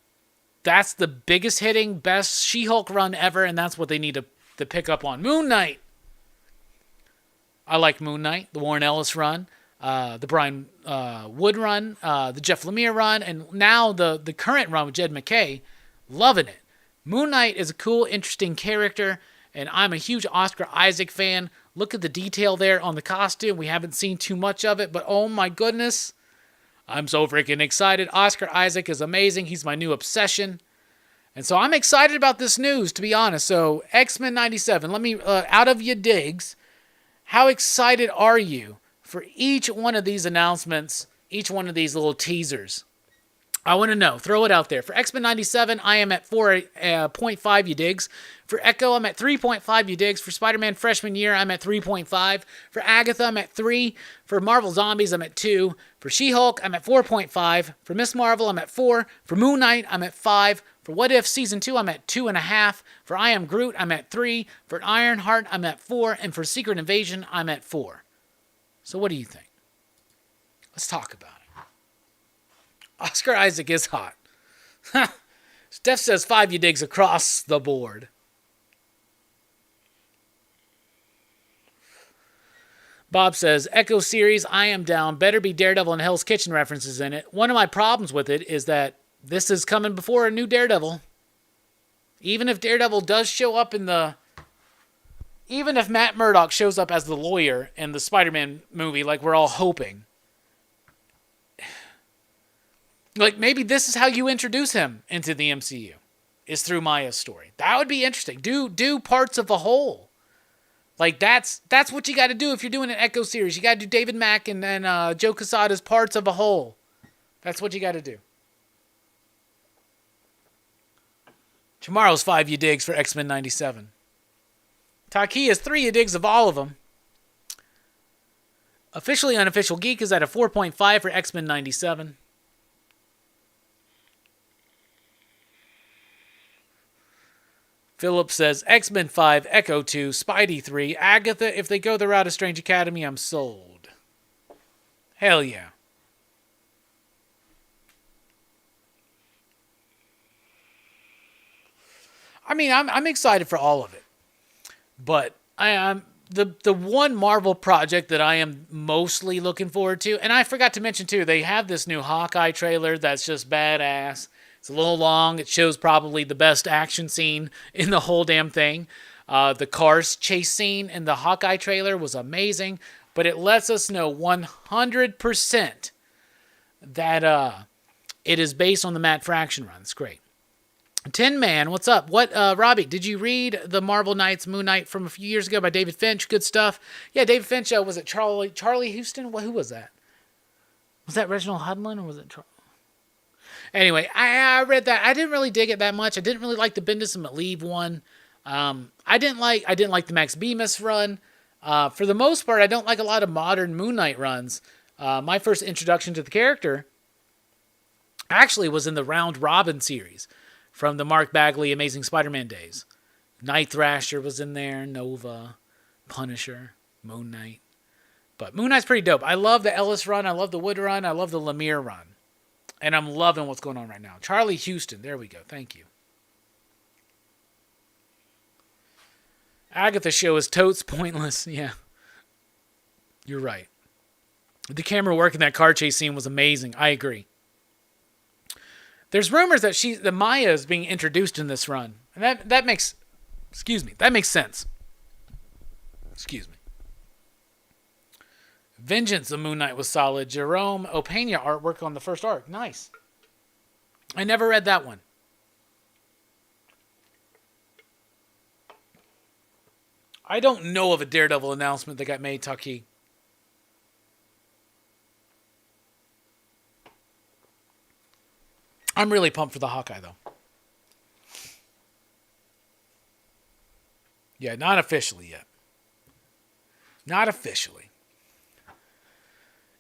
biggest hitting, best She-Hulk run ever, and that's what they need to pick up on. Moon Knight. I like Moon Knight, the Warren Ellis run, the Brian Wood run, the Jeff Lemire run, and now the current run with Jed McKay. Loving it. Moon Knight is a cool, interesting character, and I'm a huge Oscar Isaac fan. Look at the detail there on the costume. We haven't seen too much of it, but oh my goodness. I'm so freaking excited. Oscar Isaac is amazing. He's my new obsession. And so I'm excited about this news, to be honest. So X-Men 97, let me, out of your digs, how excited are you for each one of these announcements, each one of these little teasers? I want to know. Throw it out there. For X-Men 97, I am at 4.5 you digs. For Echo, I'm at 3.5 you digs. For Spider-Man Freshman Year, I'm at 3.5. For Agatha, I'm at 3. For Marvel Zombies, I'm at 2. For She-Hulk, I'm at 4.5. For Miss Marvel, I'm at 4. For Moon Knight, I'm at 5. For What If Season 2, I'm at 2.5. For I Am Groot, I'm at 3. For Ironheart, I'm at 4. And for Secret Invasion, I'm at 4. So what do you think? Let's talk about it. Oscar Isaac is hot. Steph says 5 you digs across the board. Bob says, Echo series, I am down. Better be Daredevil and Hell's Kitchen references in it. One of my problems with it is that this is coming before a new Daredevil. Even if Daredevil does show up even if Matt Murdock shows up as the lawyer in the Spider-Man movie, like we're all hoping, like maybe this is how you introduce him into the MCU, is through Maya's story. That would be interesting. Do parts of a whole. Like that's what you got to do if you're doing an Echo series. You got to do David Mack and Joe Quesada's parts of a whole. That's what you got to do. Tomorrow's 5 you digs for X-Men 97. Taki is 3 you digs of all of them. Officially Unofficial Geek is at a 4.5 for X-Men 97. Philip says, X-Men 5, Echo 2, Spidey 3, Agatha, if they go the route of Strange Academy, I'm sold. Hell yeah. I mean, I'm excited for all of it. But I'm the one Marvel project that I am mostly looking forward to, and I forgot to mention too, they have this new Hawkeye trailer that's just badass. It's a little long. It shows probably the best action scene in the whole damn thing. The cars chase scene in the Hawkeye trailer was amazing, but it lets us know 100% that it is based on the Matt Fraction run. It's great. Tin Man, what's up? Robbie, did you read the Marvel Knights Moon Knight from a few years ago by David Finch? Good stuff. Yeah, David Finch, was it Charlie Houston? Who was that? Was that Reginald Hudlin or was it Charlie? Anyway, I read that. I didn't really dig it that much. I didn't really like the Bendis and McLeave one. I didn't like the Max Bemis run. For the most part, I don't like a lot of modern Moon Knight runs. My first introduction to the character actually was in the Round Robin series from the Mark Bagley Amazing Spider-Man days. Night Thrasher was in there, Nova, Punisher, Moon Knight. But Moon Knight's pretty dope. I love the Ellis run. I love the Wood run. I love the Lemire run. And I'm loving what's going on right now. Charlie Houston. There we go. Thank you. Agatha show is totes pointless. Yeah. You're right. The camera work in that car chase scene was amazing. I agree. There's rumors that Maya is being introduced in this run. And that makes sense. Excuse me. Vengeance of Moon Knight was solid. Jerome Opeña artwork on the first arc. Nice. I never read that one. I don't know of a Daredevil announcement that got made, Taki. I'm really pumped for the Hawkeye, though. Yeah, not officially yet. Not officially.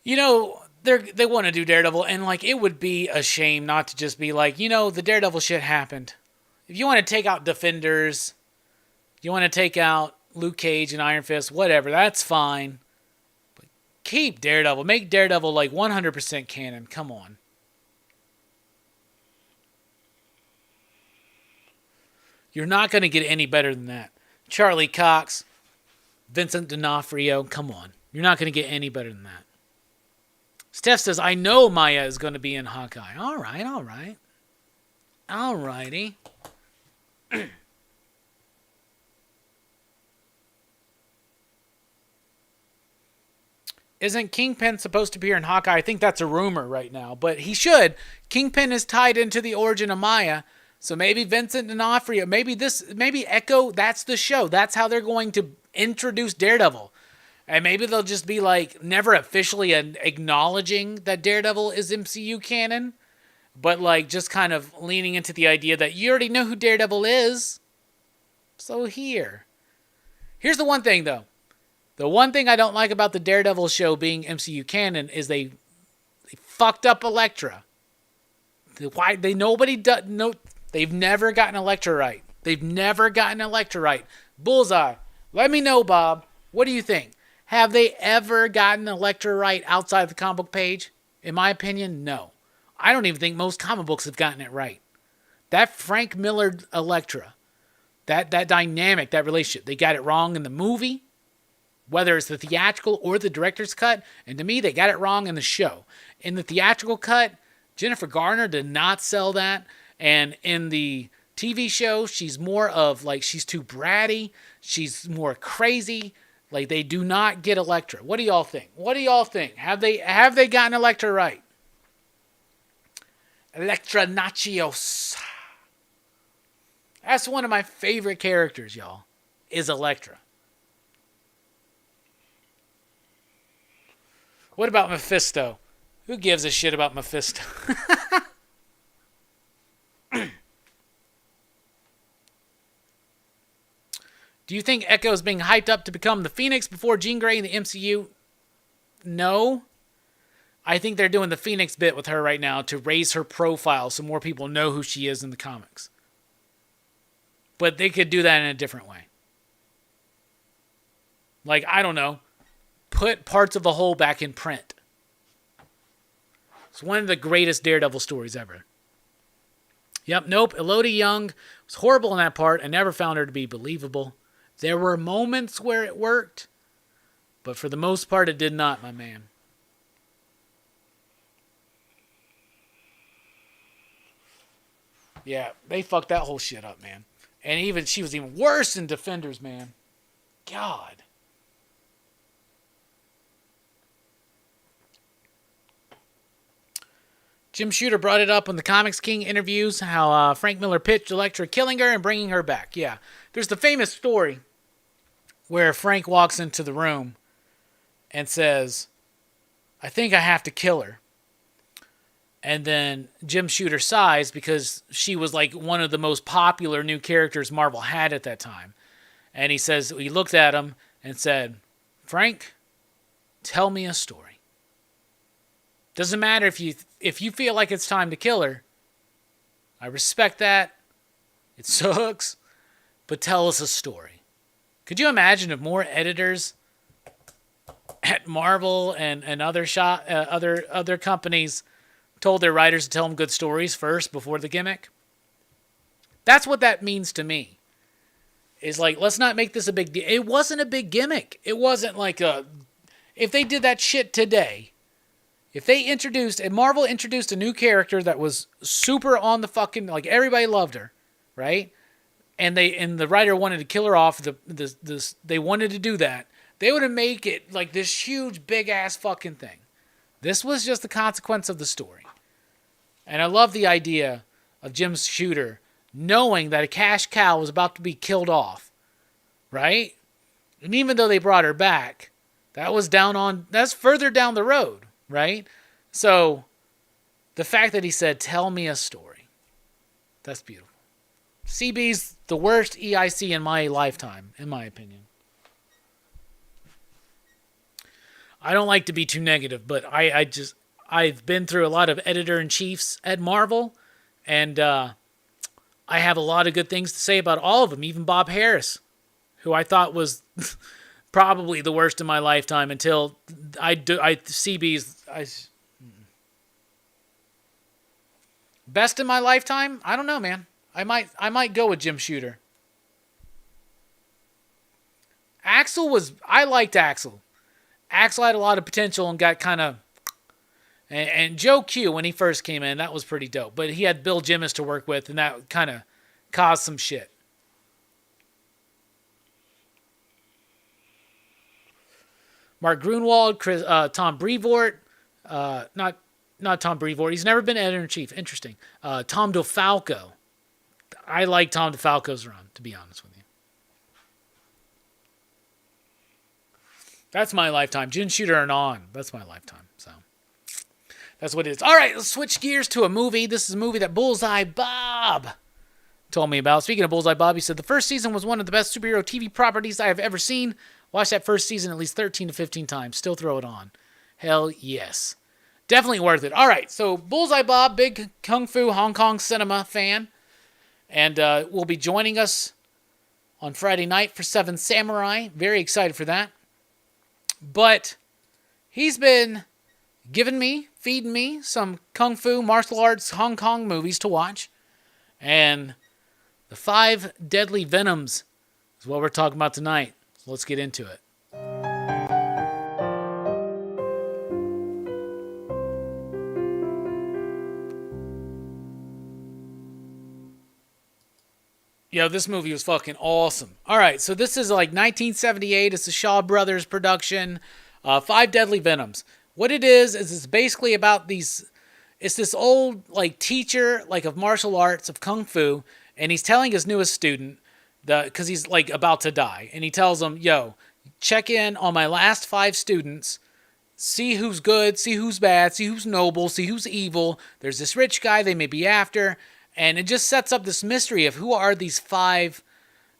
You know, they want to do Daredevil, and like it would be a shame not to just be like, you know, the Daredevil shit happened. If you want to take out Defenders, you want to take out Luke Cage and Iron Fist, whatever, that's fine. But keep Daredevil. Make Daredevil like 100% canon. Come on. You're not going to get any better than that. Charlie Cox, Vincent D'Onofrio, come on. You're not going to get any better than that. Steph says, I know Maya is going to be in Hawkeye. All right. All righty. Isn't Kingpin supposed to appear in Hawkeye? I think that's a rumor right now, but he should. Kingpin is tied into the origin of Maya. So maybe Vincent D'Onofrio, maybe Echo, that's the show. That's how they're going to introduce Daredevil. And maybe they'll just be like never officially acknowledging that Daredevil is MCU canon, but like just kind of leaning into the idea that you already know who Daredevil is. So here's the one thing though. The one thing I don't like about the Daredevil show being MCU canon is they fucked up Elektra. They've never gotten Elektra right. They've never gotten Elektra right. Bullseye. Let me know, Bob. What do you think? Have they ever gotten Elektra right outside the comic book page? In my opinion, no. I don't even think most comic books have gotten it right. That Frank Miller Elektra, that dynamic, that relationship, they got it wrong in the movie, whether it's the theatrical or the director's cut, and to me, they got it wrong in the show. In the theatrical cut, Jennifer Garner did not sell that, and in the TV show, she's more of like, she's too bratty, she's more crazy. Like, they do not get Elektra. What do y'all think? Have they gotten Elektra right? Elektra Nachios. That's one of my favorite characters, y'all, is Elektra. What about Mephisto? Who gives a shit about Mephisto? Do you think Echo is being hyped up to become the Phoenix before Jean Grey in the MCU? No. I think they're doing the Phoenix bit with her right now to raise her profile so more people know who she is in the comics. But they could do that in a different way. Like, I don't know. Put Parts of the Whole back in print. It's one of the greatest Daredevil stories ever. Yep, nope. Elodie Young was horrible in that part. I never found her to be believable. There were moments where it worked, but for the most part, it did not, my man. Yeah, they fucked that whole shit up, man. And even she was even worse in Defenders, man. God. Jim Shooter brought it up on the Comics King interviews, how Frank Miller pitched Elektra killing her and bringing her back. Yeah, there's the famous story where Frank walks into the room and says, I think I have to kill her. And then Jim Shooter sighs because she was like one of the most popular new characters Marvel had at that time. And he says, he looked at him and said, Frank, tell me a story. Doesn't matter if you feel like it's time to kill her. I respect that. It sucks. But tell us a story. Could you imagine if more editors at Marvel and other companies told their writers to tell them good stories first before the gimmick? That's what that means to me. Is like, let's not make this a big deal. It wasn't a big gimmick. It wasn't like if they did that shit today, if Marvel introduced a new character that was super on the fucking, like everybody loved her, right? And the writer wanted to kill her off, they wanted to do that, they would have made it like this huge big ass fucking thing. This was just the consequence of the story. And I love the idea of Jim Shooter knowing that a cash cow was about to be killed off, right? And even though they brought her back, that's further down the road, right? So the fact that he said, tell me a story, that's beautiful. CB's the worst EIC in my lifetime, in my opinion. I don't like to be too negative, but I've been through a lot of editor-in-chiefs at Marvel, and I have a lot of good things to say about all of them, even Bob Harris, who I thought was probably the worst in my lifetime until CB's best in my lifetime. I don't know, man. I might go with Jim Shooter. I liked Axel. Axel had a lot of potential and got kind of, and Joe Q when he first came in, that was pretty dope. But he had Bill Jimis to work with, and that kind of caused some shit. Mark Grunwald, Tom Brevoort, not Tom Brevoort. He's never been editor-in-chief. Interesting. Tom DeFalco. I like Tom DeFalco's run, to be honest with you. That's my lifetime. Jim Shooter and on. That's my lifetime. So that's what it is. All right, let's switch gears to a movie. This is a movie that Bullseye Bob told me about. Speaking of Bullseye Bob, he said, the first season was one of the best superhero TV properties I have ever seen. Watched that first season at least 13 to 15 times. Still throw it on. Hell yes. Definitely worth it. All right, so Bullseye Bob, big Kung Fu Hong Kong cinema fan, and will be joining us on Friday night for Seven Samurai. Very excited for that. But he's been feeding me some Kung Fu, martial arts, Hong Kong movies to watch. And the 5 Deadly Venoms is what we're talking about tonight. So let's get into it. Yo, this movie was fucking awesome. All right, so this is like 1978. It's a Shaw Brothers production. 5 Deadly Venoms. What it is it's basically about these... It's this old like teacher like of martial arts, of Kung Fu, and he's telling his newest student, because he's like about to die, and he tells him, yo, check in on my last 5 students, see who's good, see who's bad, see who's noble, see who's evil. There's this rich guy they may be after. And it just sets up this mystery of who are these 5,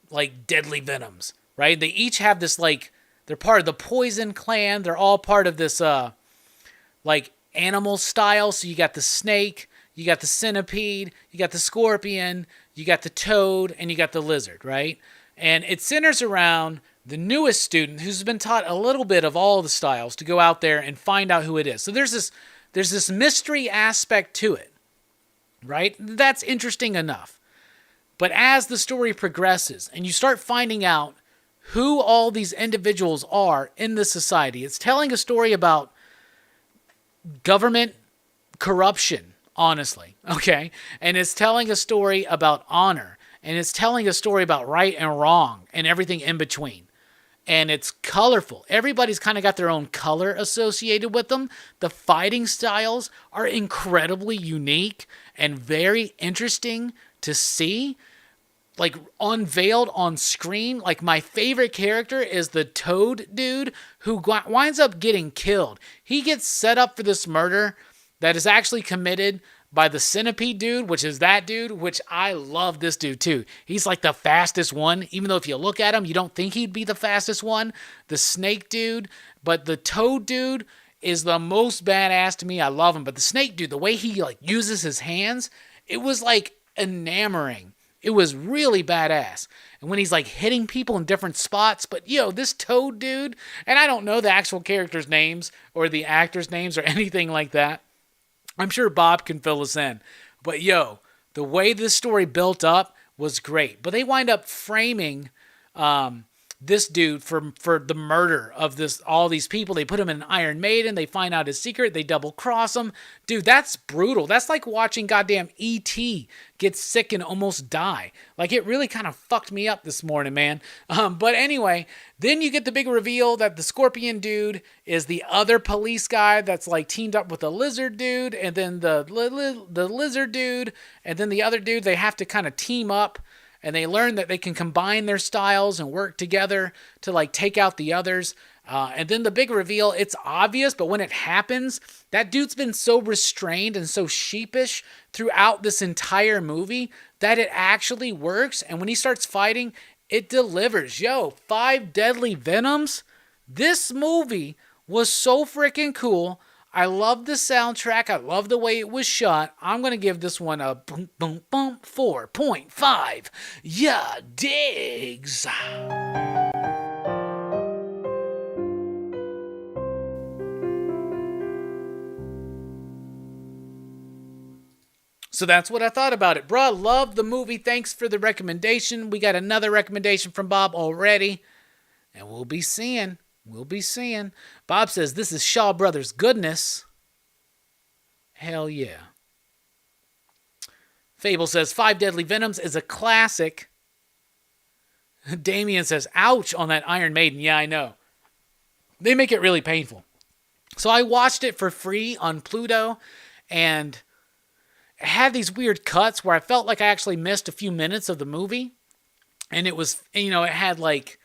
like, deadly venoms, right? They each have this, like, they're part of the poison clan. They're all part of this, like, animal style. So you got the snake, you got the centipede, you got the scorpion, you got the toad, and you got the lizard, right? And it centers around the newest student who's been taught a little bit of all the styles to go out there and find out who it is. So there's this mystery aspect to it. Right? That's interesting enough. But as the story progresses and you start finding out who all these individuals are in this society. It's telling a story about government corruption, honestly, okay? And it's telling a story about honor, and it's telling a story about right and wrong and everything in between. And it's colorful. Everybody's kind of got their own color associated with them. The fighting styles are incredibly unique and very interesting to see, like unveiled on screen. Like my favorite character is the Toad dude who winds up getting killed. He gets set up for this murder that is actually committed by the Centipede dude, which is that dude, which I love this dude too. He's like the fastest one, even though if you look at him, you don't think he'd be the fastest one. The Snake dude, but the Toad dude is the most badass to me. I love him. But the Snake dude, the way he like uses his hands, it was like enamoring. It was really badass. And when he's like hitting people in different spots, but this Toad dude, and I don't know the actual characters' names or the actors' names or anything like that. I'm sure Bob can fill us in. But the way this story built up was great. But they wind up framing this dude for the murder of all these people. They put him in an Iron Maiden. They find out his secret. They double cross him. Dude, that's brutal. That's like watching goddamn E.T. get sick and almost die. Like, it really kind of fucked me up this morning, man. But anyway, then you get the big reveal that the Scorpion dude is the other police guy that's like teamed up with the lizard dude, and then the lizard dude, and then the other dude. They have to kind of team up. And they learn that they can combine their styles and work together to like take out the others. And then the big reveal, it's obvious, but when it happens, that dude's been so restrained and so sheepish throughout this entire movie that it actually works. And when he starts fighting, it delivers. 5 Deadly Venoms. This movie was so freaking cool. I love the soundtrack. I love the way it was shot. I'm going to give this one a 4.5. Yeah, digs. So that's what I thought about it. Bruh, love the movie. Thanks for the recommendation. We got another recommendation from Bob already. And we'll be seeing. Bob says, this is Shaw Brothers goodness. Hell yeah. Fable says, 5 Deadly Venoms is a classic. Damien says, ouch on that Iron Maiden. Yeah, I know. They make it really painful. So I watched it for free on Pluto, and it had these weird cuts where I felt like I actually missed a few minutes of the movie. And it was, it had like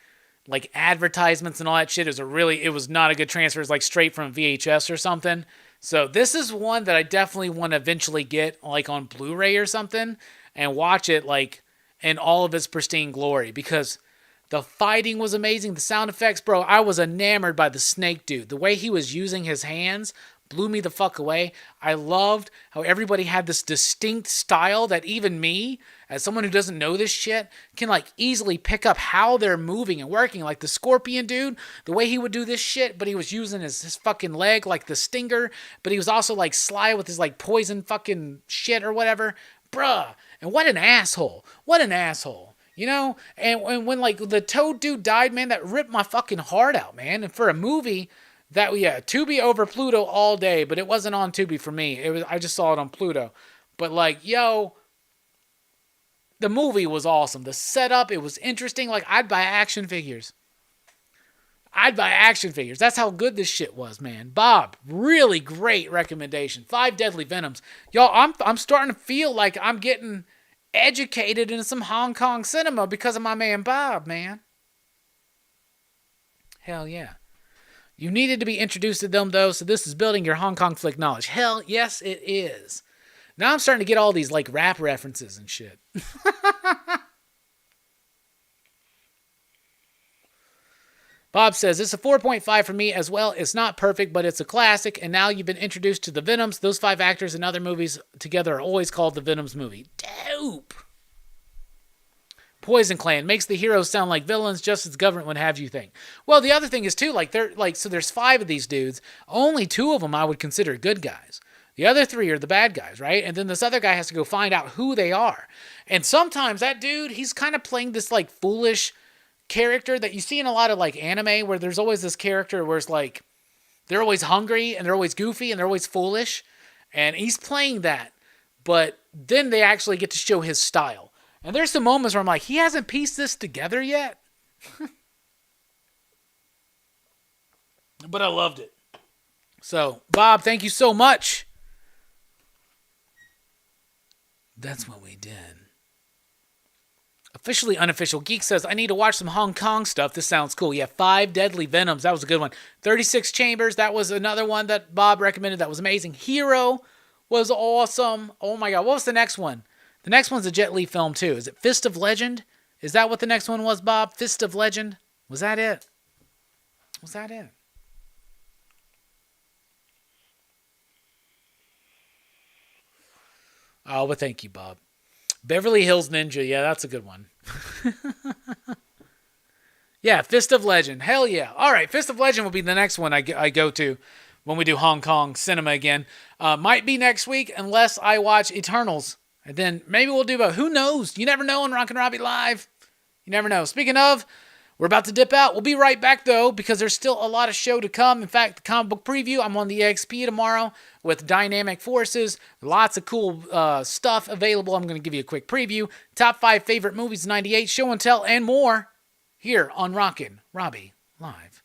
advertisements and all that shit. It was not a good transfer. It was like straight from VHS or something. So this is one that I definitely want to eventually get like on Blu-ray or something and watch it like in all of its pristine glory, because the fighting was amazing. The sound effects, bro, I was enamored by the Snake dude. The way he was using his hands blew me the fuck away. I loved how everybody had this distinct style that even me, as someone who doesn't know this shit, can like easily pick up how they're moving and working. Like the Scorpion dude, the way he would do this shit, but he was using his fucking leg like the Stinger, but he was also like sly with his like poison fucking shit or whatever. Bruh. And what an asshole. And when like the Toad dude died, man, that ripped my fucking heart out, man. And for a movie that, Tubi over Pluto all day, but it wasn't on Tubi for me. I just saw it on Pluto. But like, the movie was awesome. The setup, it was interesting. Like, I'd buy action figures. That's how good this shit was, man. Bob, really great recommendation. 5 Deadly Venoms. Y'all, I'm starting to feel like I'm getting educated in some Hong Kong cinema because of my man Bob, man. Hell yeah. You needed to be introduced to them, though, so this is building your Hong Kong flick knowledge. Hell, yes, it is. Now I'm starting to get all these, like, rap references and shit. Bob says, it's a 4.5 for me as well. It's not perfect, but it's a classic, and now you've been introduced to the Venoms. Those 5 actors in other movies together are always called the Venoms movie. Dope! Poison Clan makes the heroes sound like villains, just as government would have you think. Well, the other thing is, too, so there's 5 of these dudes. Only 2 of them I would consider good guys. The other 3 are the bad guys, right? And then this other guy has to go find out who they are. And sometimes that dude, he's kind of playing this, like, foolish character that you see in a lot of like anime, where there's always this character where it's like they're always hungry and they're always goofy and they're always foolish, and he's playing that, but then they actually get to show his style. And there's some moments where I'm like, he hasn't pieced this together yet. But I loved it. So, Bob, thank you so much. That's what we did. Officially Unofficial Geek says, I need to watch some Hong Kong stuff. This sounds cool. Yeah, 5 Deadly Venoms. That was a good one. 36 Chambers. That was another one that Bob recommended. That was amazing. Hero was awesome. Oh my God. What was the next one? The next one's a Jet Li film too. Is it Fist of Legend? Is that what the next one was, Bob? Fist of Legend? Was that it? Was that it? Oh, but thank you, Bob. Beverly Hills Ninja. Yeah, that's a good one. Yeah, Fist of Legend. Hell yeah. All right, Fist of Legend will be the next one I go to when we do Hong Kong cinema again. Might be next week unless I watch Eternals. And then maybe we'll do both. Who knows? You never know on Rockin Robbie Live. You never know. Speaking of, we're about to dip out. We'll be right back, though, because there's still a lot of show to come. In fact, the comic book preview, I'm on the XP tomorrow with Dynamic Forces. Lots of cool stuff available. I'm going to give you a quick preview. Top 5 favorite movies, 98, show and tell, and more here on Rockin Robbie Live.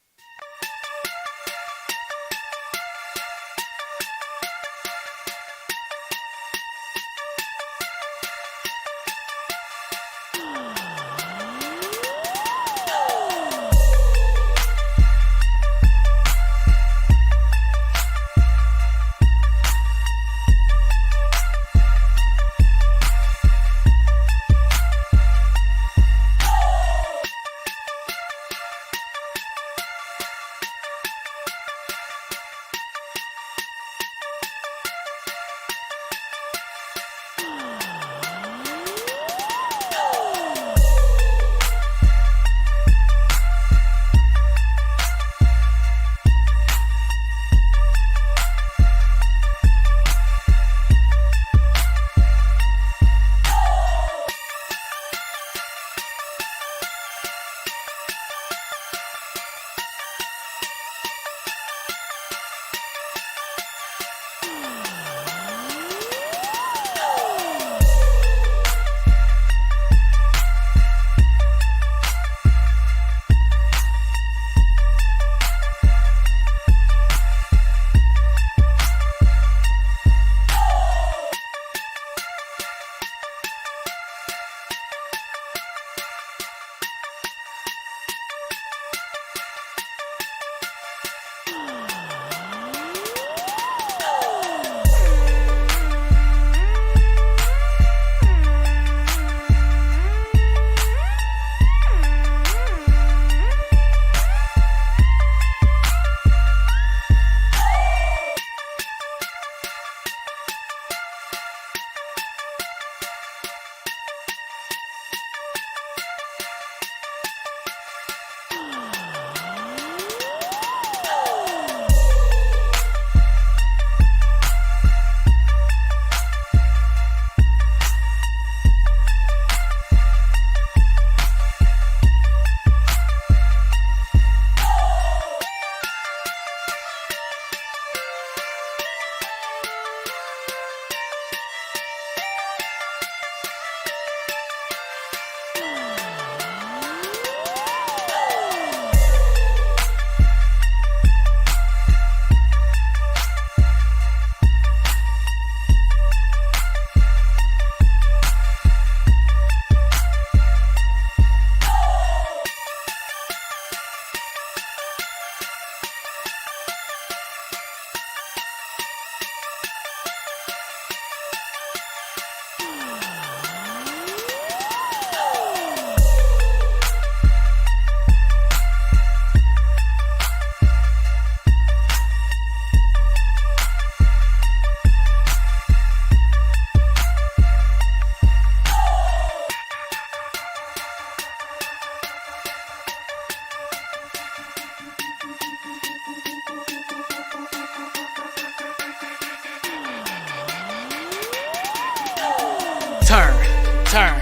Turn,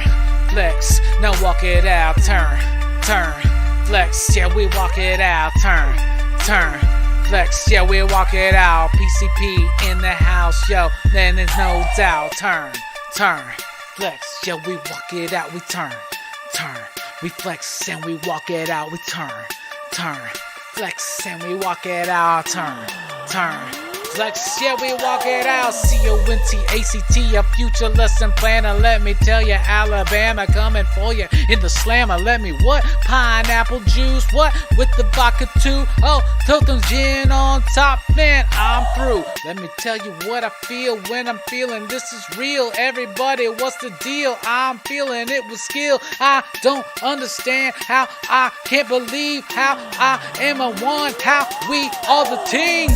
flex, now walk it out. Turn, flex, yeah, we walk it out. Turn, turn, flex, yeah, we walk it out. PCP in the house, yo, then there's no doubt. Turn, turn, flex, yeah, we walk it out. We turn, turn, we flex and we walk it out. We turn, turn, flex and we walk it out. Turn, turn, flex, yeah, we walk it out. C-O-N-T-A-C-T, a future lesson planner. Let me tell you, Alabama coming for you in the slammer. Let me what? Pineapple juice, what? With the vodka too. Oh, Totem gin on top, man, I'm through. Let me tell you what I feel when I'm feeling this is real. Everybody, what's the deal? I'm feeling it with skill. I don't understand how I can't believe how I am a one, how we are the team.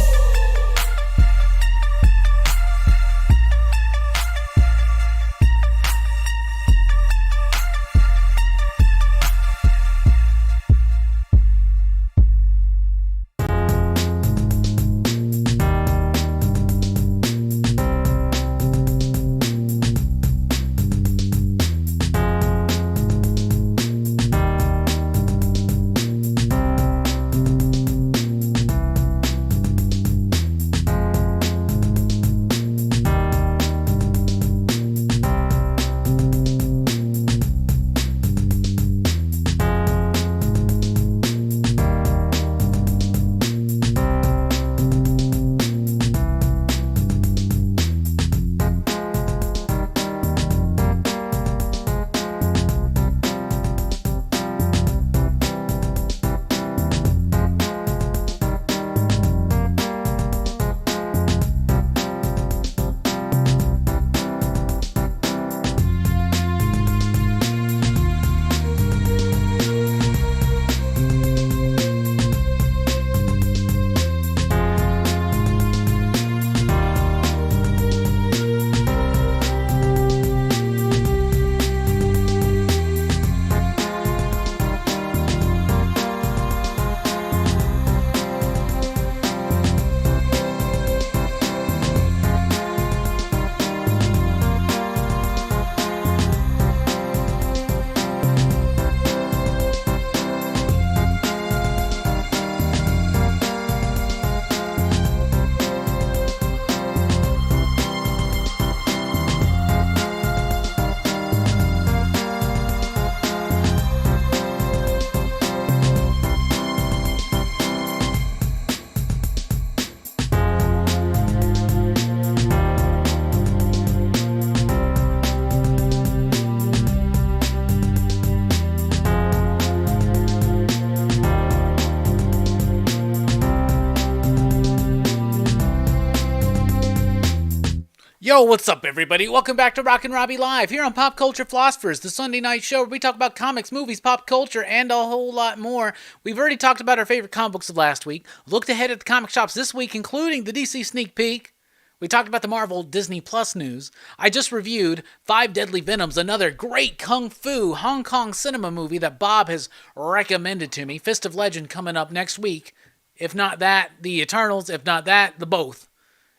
Yo, what's up, everybody? Welcome back to Rockin Robbie Live, here on Pop Culture Philosophers, the Sunday night show where we talk about comics, movies, pop culture, and a whole lot more. We've already talked about our favorite comic books of last week, looked ahead at the comic shops this week, including the DC sneak peek. We talked about the Marvel Disney Plus news. I just reviewed Five Deadly Venoms, another great kung fu Hong Kong cinema movie that Bob has recommended to me. Fist of Legend coming up next week. If not that, the Eternals. If not that, the both.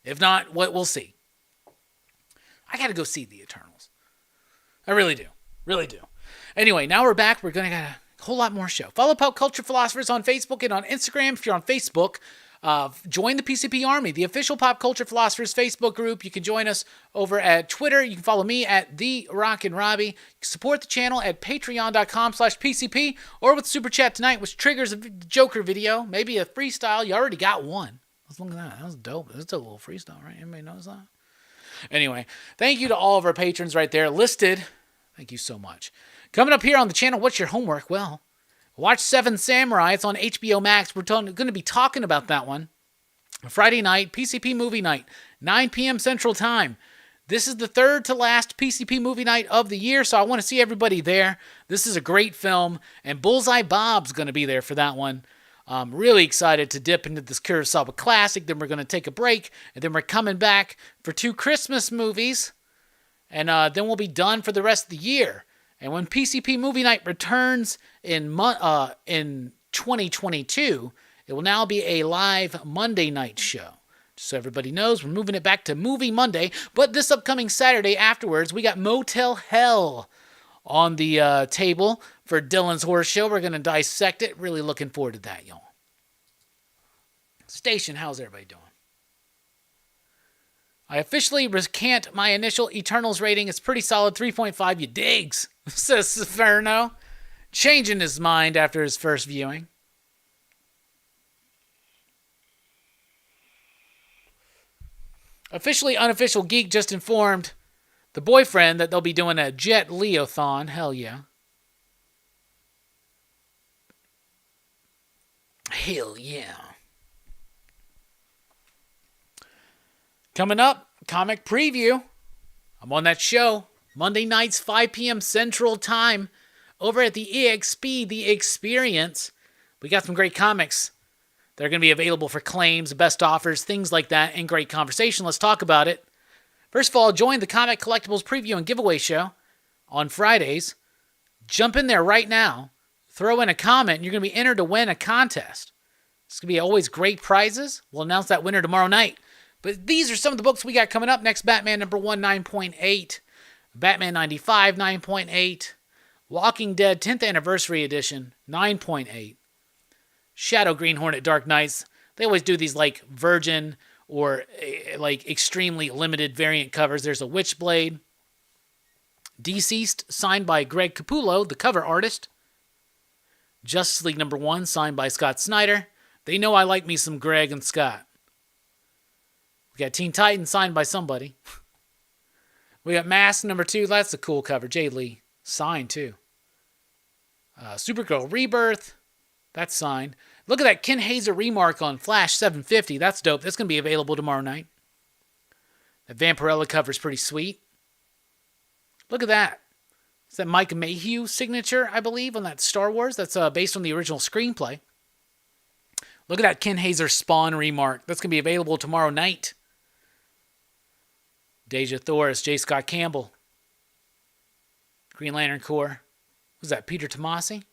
If not, what we'll see. I gotta go see the Eternals. I really do. Really do. Anyway, now we're back. We're gonna get a whole lot more show. Follow Pop Culture Philosophers on Facebook and on Instagram. If you're on Facebook, join the PCP Army, the official Pop Culture Philosophers Facebook group. You can join us over at Twitter. You can follow me at The Rockin Robbie. You can support the channel at patreon.com/PCP or with Super Chat tonight, which triggers a Joker video, maybe a freestyle. You already got one. Let's look at that. That was dope. That's a little freestyle, right? Anybody knows that? Anyway, thank you to all of our patrons right there listed. Thank you so much. Coming up here on the channel, what's your homework? Well, watch Seven Samurai. It's on HBO Max. We're going to be talking about that one. Friday night, PCP movie night, 9 p.m. Central Time. This is the third to last PCP movie night of the year, so I want to see everybody there. This is a great film, and Bullseye Bob's going to be there for that one. I'm really excited to dip into this Kurosawa classic. Then we're going to take a break, and then we're coming back for 2 Christmas movies, and then we'll be done for the rest of the year. And when PCP Movie Night returns in 2022, it will now be a live Monday night show. Just so everybody knows, we're moving it back to Movie Monday. But this upcoming Saturday afterwards, we got Motel Hell on the table for Dylan's Horror Show. We're going to dissect it. Really looking forward to that, y'all. Station, how's everybody doing? I officially recant my initial Eternals rating. It's pretty solid, 3.5. You digs, says Severno, changing his mind after his first viewing. Officially Unofficial Geek just informed the boyfriend that they'll be doing a Jet Leothon. Hell yeah. Hell yeah. Coming up, comic preview. I'm on that show Monday nights, 5 p.m. Central Time, over at the EXP, The Experience. We got some great comics. They're going to be available for claims, best offers, things like that, and great conversation. Let's talk about it. First of all, join the Comic Collectibles Preview and Giveaway Show on Fridays. Jump in there right now. Throw in a comment, and you're going to be entered to win a contest. It's going to be always great prizes. We'll announce that winner tomorrow night. But these are some of the books we got coming up. Next, Batman number 1, 9.8. Batman 95, 9.8. Walking Dead 10th Anniversary Edition, 9.8. Shadow Green Hornet Dark Knights. They always do these like Virgin or like extremely limited variant covers. There's a Witchblade. Deceased, signed by Greg Capullo, the cover artist. Justice League number 1, signed by Scott Snyder. They know I like me some Greg and Scott. We got Teen Titans, signed by somebody. We got Mask number 2. That's a cool cover. Jay Lee, signed too. Supergirl Rebirth. That's signed. Look at that Ken Hazer remark on Flash 750. That's dope. That's going to be available tomorrow night. That Vampirella cover is pretty sweet. Look at that. Is that Mike Mayhew signature, I believe, on that Star Wars? That's based on the original screenplay. Look at that Ken Hazer Spawn remark. That's going to be available tomorrow night. Deja Thoris, J. Scott Campbell. Green Lantern Corps. Was that Peter Tomasi?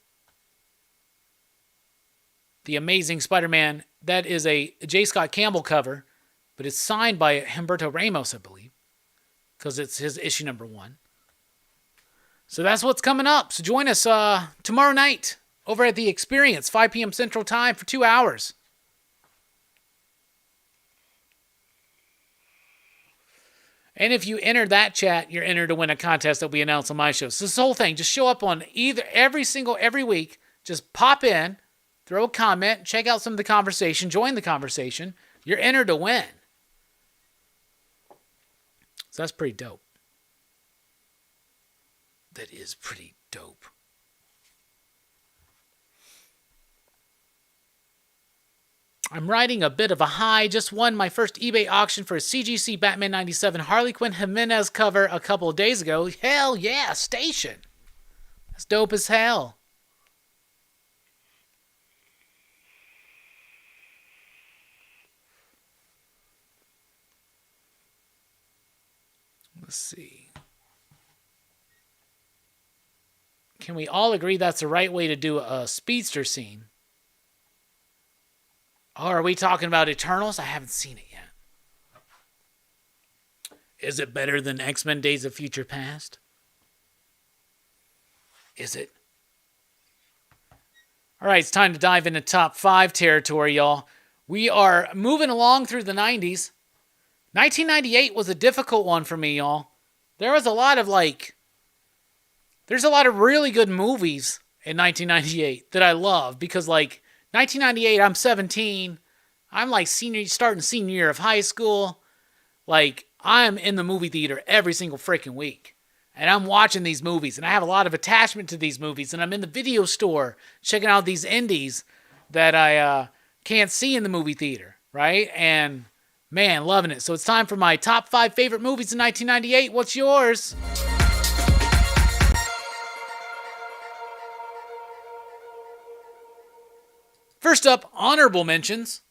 The Amazing Spider-Man. That is a J. Scott Campbell cover, but it's signed by Humberto Ramos, I believe, because it's his issue number 1. So that's what's coming up. So join us tomorrow night over at The Experience, 5 p.m. Central Time for 2 hours. And if you enter that chat, you're entered to win a contest that we announce on my show. So this whole thing, just show up on every week. Just pop in, throw a comment, check out some of the conversation, join the conversation. You're entered to win. So that's pretty dope. That is pretty dope. I'm riding a bit of a high. Just won my first eBay auction for a CGC Batman 97 Harley Quinn Jimenez cover a couple of days ago. Hell yeah, Station. That's dope as hell. Let's see. Can we all agree that's the right way to do a speedster scene? Oh, are we talking about Eternals? I haven't seen it yet. Is it better than X-Men Days of Future Past? Is it? All right, it's time to dive into top 5 territory, y'all. We are moving along through the 90s. 1998 was a difficult one for me, y'all. There's a lot of really good movies in 1998 that I love because 1998, I'm 17. I'm starting senior year of high school. I'm in the movie theater every single freaking week. And I'm watching these movies. And I have a lot of attachment to these movies. And I'm in the video store checking out these indies that I can't see in the movie theater. Right? And man, loving it. So it's time for my top 5 favorite movies in 1998. What's yours? First up, honorable mentions.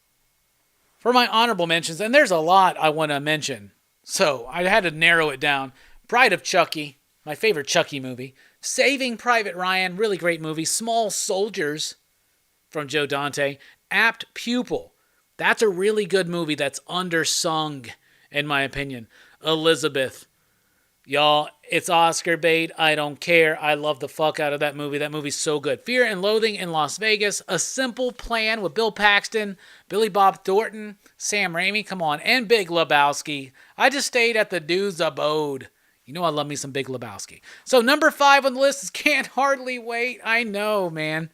For my honorable mentions, and there's a lot I want to mention, so I had to narrow it down. Bride of Chucky, my favorite Chucky movie. Saving Private Ryan, really great movie. Small Soldiers from Joe Dante. Apt Pupil. That's a really good movie that's undersung, in my opinion. Elizabeth. Y'all, it's Oscar bait. I don't care. I love the fuck out of that movie. That movie's so good. Fear and Loathing in Las Vegas. A Simple Plan with Bill Paxton, Billy Bob Thornton, Sam Raimi, come on, and Big Lebowski. I just stayed at the dude's abode. You know I love me some Big Lebowski. So number 5 on the list is Can't Hardly Wait. I know, man.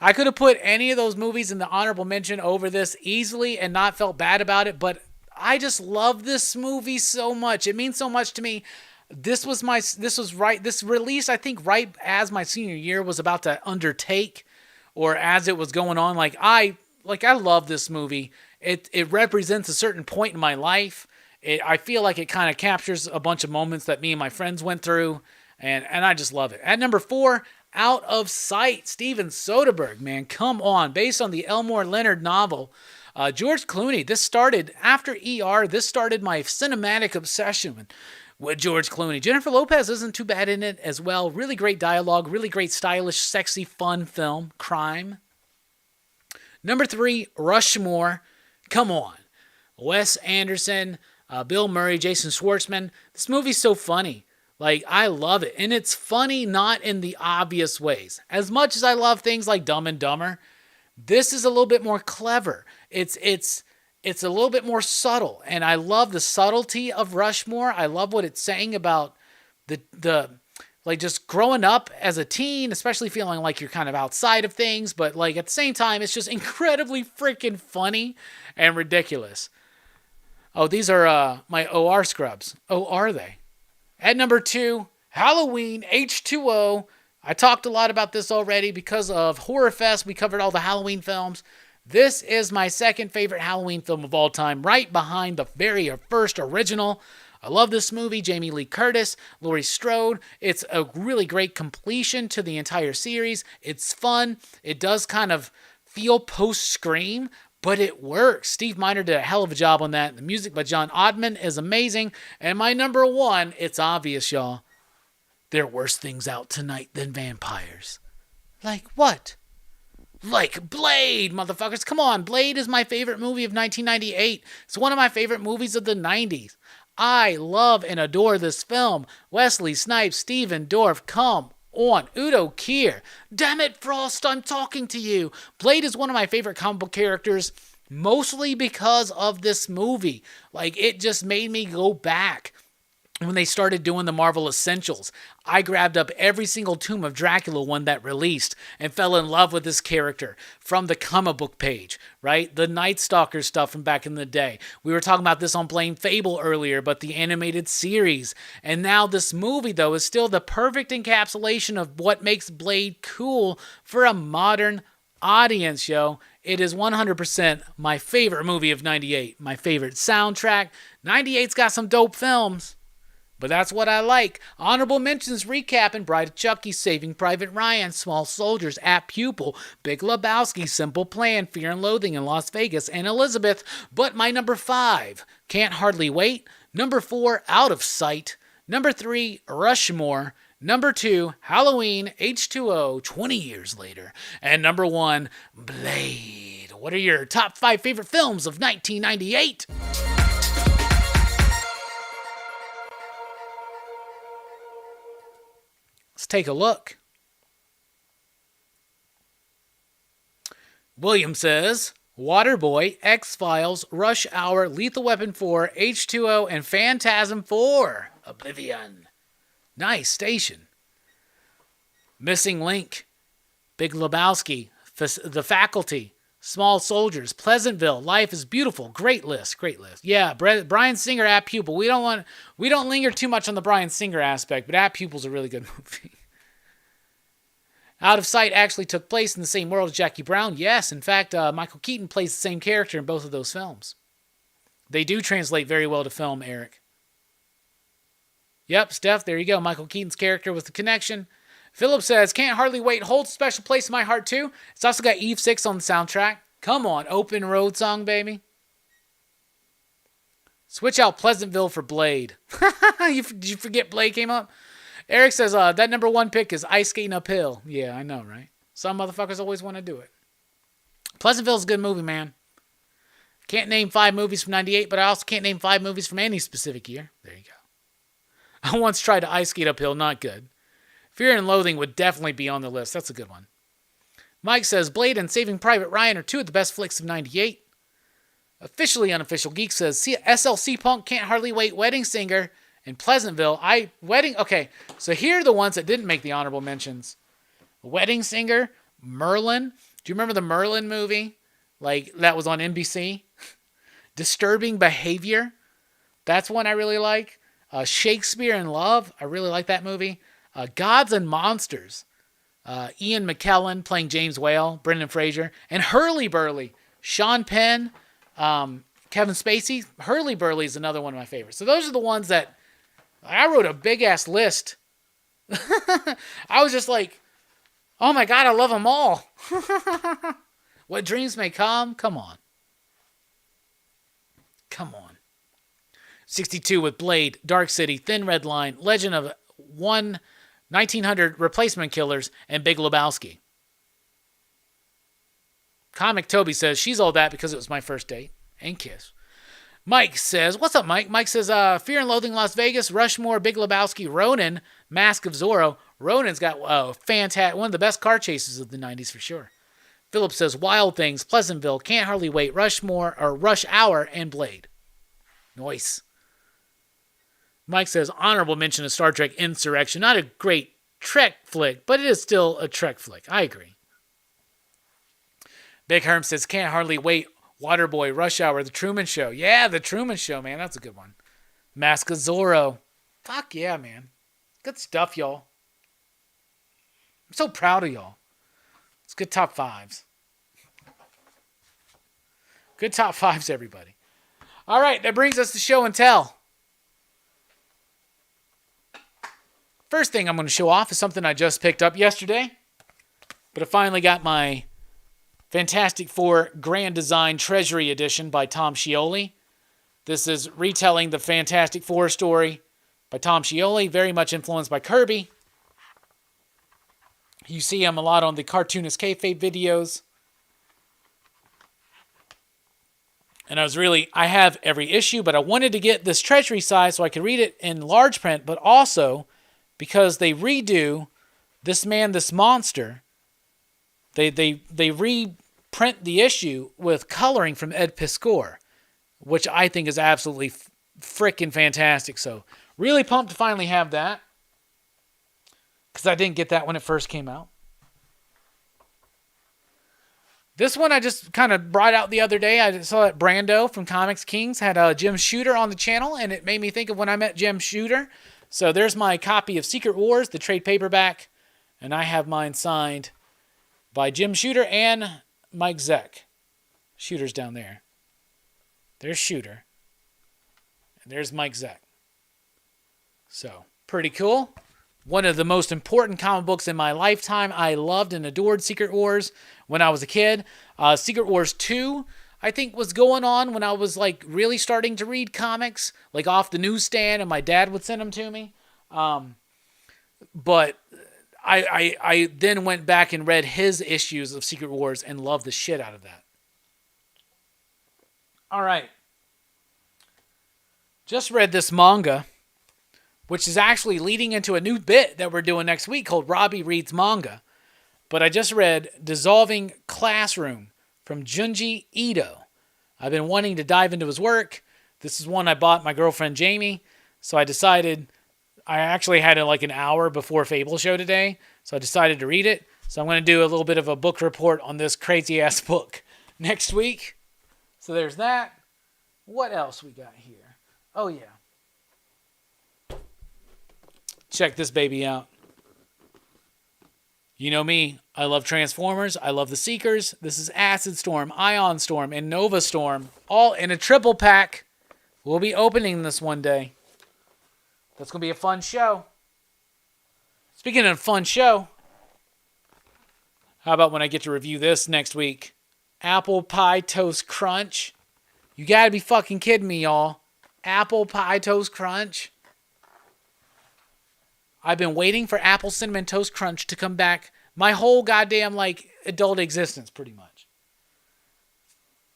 I could have put any of those movies in the honorable mention over this easily and not felt bad about it, but I just love this movie so much. It means so much to me. This release, I think, right as my senior year was about to undertake, or as it was going on. I love this movie. It represents a certain point in my life. I feel like it kind of captures a bunch of moments that me and my friends went through, and I just love it. At number 4, Out of Sight, Steven Soderbergh, man, come on. Based on the Elmore Leonard novel, George Clooney. This started after ER. This started my cinematic obsession with George Clooney. Jennifer Lopez isn't too bad in it as well. Really great dialogue, really great, stylish, sexy, fun film. Crime. Number 3, Rushmore. Come on. Wes Anderson, Bill Murray, Jason Schwartzman. This movie's so funny. I love it. And it's funny not in the obvious ways. As much as I love things like Dumb and Dumber, this is a little bit more clever. It's a little bit more subtle, and I love the subtlety of Rushmore. I love what it's saying about the just growing up as a teen, especially feeling like you're kind of outside of things, but at the same time, it's just incredibly freaking funny and ridiculous. Oh, these are my OR scrubs. Oh, are they? At number 2, Halloween H2O. I talked a lot about this already because of Horror Fest. We covered all the Halloween films. This is my second favorite Halloween film of all time, right behind the very first original. I love this movie. Jamie Lee Curtis, Laurie Strode. It's a really great completion to the entire series. It's fun. It does kind of feel post-Scream, but it works. Steve Miner did a hell of a job on that. The music by John Ottman is amazing. And my number 1, it's obvious, y'all. There are worse things out tonight than vampires. Like what? Like Blade, motherfuckers. Come on, Blade is my favorite movie of 1998. It's one of my favorite movies of the 90s. I love and adore this film. Wesley Snipes, Stephen Dorff, come on. Udo Kier. Damn it, Frost, I'm talking to you. Blade is one of my favorite comic book characters, mostly because of this movie. It just made me go back. When they started doing the Marvel Essentials, I grabbed up every single Tomb of Dracula one that released and fell in love with this character from the comic book page, right? The Night Stalker stuff from back in the day. We were talking about this on Blame Fable earlier, but the animated series. And now this movie, though, is still the perfect encapsulation of what makes Blade cool for a modern audience, yo. It is 100% my favorite movie of 98. My favorite soundtrack. 98's got some dope films. But that's what I like. Honorable mentions recapping Bride of Chucky, Saving Private Ryan, Small Soldiers, At Pupil, Big Lebowski, Simple Plan, Fear and Loathing in Las Vegas, and Elizabeth. But my number 5, Can't Hardly Wait. Number 4, Out of Sight. Number 3, Rushmore. Number 2, Halloween H2O, 20 years later. And number 1, Blade. What are your top 5 favorite films of 1998? Let's take a look. William says, Waterboy, X-Files, Rush Hour, Lethal Weapon 4, H2O, and Phantasm 4. Oblivion. Nice station. Missing Link, Big Lebowski, The Faculty, Small Soldiers, Pleasantville, Life is Beautiful. Great list, great list. Yeah, Bryan Singer, At Pupil. We don't linger too much on the Bryan Singer aspect, but At Pupil's a really good movie. Out of Sight actually took place in the same world as Jackie Brown. Yes, in fact, Michael Keaton plays the same character in both of those films. They do translate very well to film, Eric. Yep, Steph, there you go. Michael Keaton's character with the connection. Philip says, Can't Hardly Wait holds a special place in my heart too. It's also got Eve 6 on the soundtrack. Come on, Open Road song, baby. Switch out Pleasantville for Blade. Did you forget Blade came up? Eric says, that number 1 pick is Ice Skating Uphill. Yeah, I know, right? Some motherfuckers always want to do it. Pleasantville's a good movie, man. Can't name 5 movies from 98, but I also can't name 5 movies from any specific year. There you go. I once tried to ice skate uphill, not good. Fear and Loathing would definitely be on the list. That's a good one. Mike says, Blade and Saving Private Ryan are two of the best flicks of 98. Officially Unofficial Geek says, see, SLC Punk, Can't Hardly Wait, Wedding Singer, and Pleasantville. Okay, so here are the ones that didn't make the honorable mentions. Wedding Singer, Merlin. Do you remember the Merlin movie? Like, that was on NBC. Disturbing Behavior. That's one I really like. Shakespeare in Love. I really like that movie. Gods and Monsters. Ian McKellen playing James Whale. Brendan Fraser. And Hurly Burly. Sean Penn. Kevin Spacey. Hurly Burly is another one of my favorites. So those are the ones that I wrote a big-ass list. I was just like, oh my God, I love them all. What Dreams May Come. Come on. Come on. 62 with Blade, Dark City, Thin Red Line, Legend of 1900 Replacement Killers, and Big Lebowski. Comic Toby says, she's all that because it was my first date. And Kiss. Mike says, what's up, Mike? Mike says, Fear and Loathing Las Vegas, Rushmore, Big Lebowski, Ronin, Mask of Zorro. Ronin's got one of the best car chases of the 90s for sure. Philip says, Wild Things, Pleasantville, Can't Hardly Wait, Rushmore, or Rush Hour, and Blade. Nice. Mike says, honorable mention of Star Trek Insurrection. Not a great Trek flick, but it is still a Trek flick. I agree. Big Herm says, Can't Hardly Wait, Waterboy, Rush Hour, The Truman Show. Yeah, The Truman Show, man. That's a good one. Mask of Zorro. Fuck yeah, man. Good stuff, y'all. I'm so proud of y'all. It's good top fives. Good top fives, everybody. All right, that brings us to show and tell. First thing I'm going to show off is something I just picked up yesterday. But I finally got my Fantastic Four Grand Design Treasury Edition by Tom Scioli. This is retelling the Fantastic Four story by Tom Scioli, very much influenced by Kirby. You see him a lot on the Cartoonist Kayfabe videos. And I have every issue, but I wanted to get this treasury size so I could read it in large print, but also because they redo This Man, This Monster. They reprint the issue with coloring from Ed Piscor, which I think is absolutely freaking fantastic. So really pumped to finally have that, because I didn't get that when it first came out. This one I just kind of brought out the other day. I saw that Brando from Comics Kings had Jim Shooter on the channel, and it made me think of when I met Jim Shooter. So there's my copy of Secret Wars, the trade paperback, and I have mine signed by Jim Shooter and Mike Zeck. Shooter's down there. There's Shooter. And there's Mike Zeck. So, pretty cool. One of the most important comic books in my lifetime. I loved and adored Secret Wars when I was a kid. Secret Wars 2, I think, was going on when I was like really starting to read comics, like off the newsstand, and my dad would send them to me. But I then went back and read his issues of Secret Wars and loved the shit out of that. All right. Just read this manga, which is actually leading into a new bit that we're doing next week called Robbie Reads Manga. But I just read Dissolving Classroom from Junji Ito. I've been wanting to dive into his work. This is one I bought my girlfriend Jamie. So I decided, I actually had it like an hour before Fable Show today. So I decided to read it. So I'm going to do a little bit of a book report on this crazy ass book next week. So there's that. What else we got here? Oh yeah. Check this baby out. You know me. I love Transformers. I love the Seekers. This is Acid Storm, Ion Storm, and Nova Storm. All in a triple pack. We'll be opening this one day. That's going to be a fun show. Speaking of fun show, how about when I get to review this next week? Apple Pie Toast Crunch. You got to be fucking kidding me, y'all. Apple Pie Toast Crunch. I've been waiting for Apple Cinnamon Toast Crunch to come back my whole goddamn, adult existence, pretty much.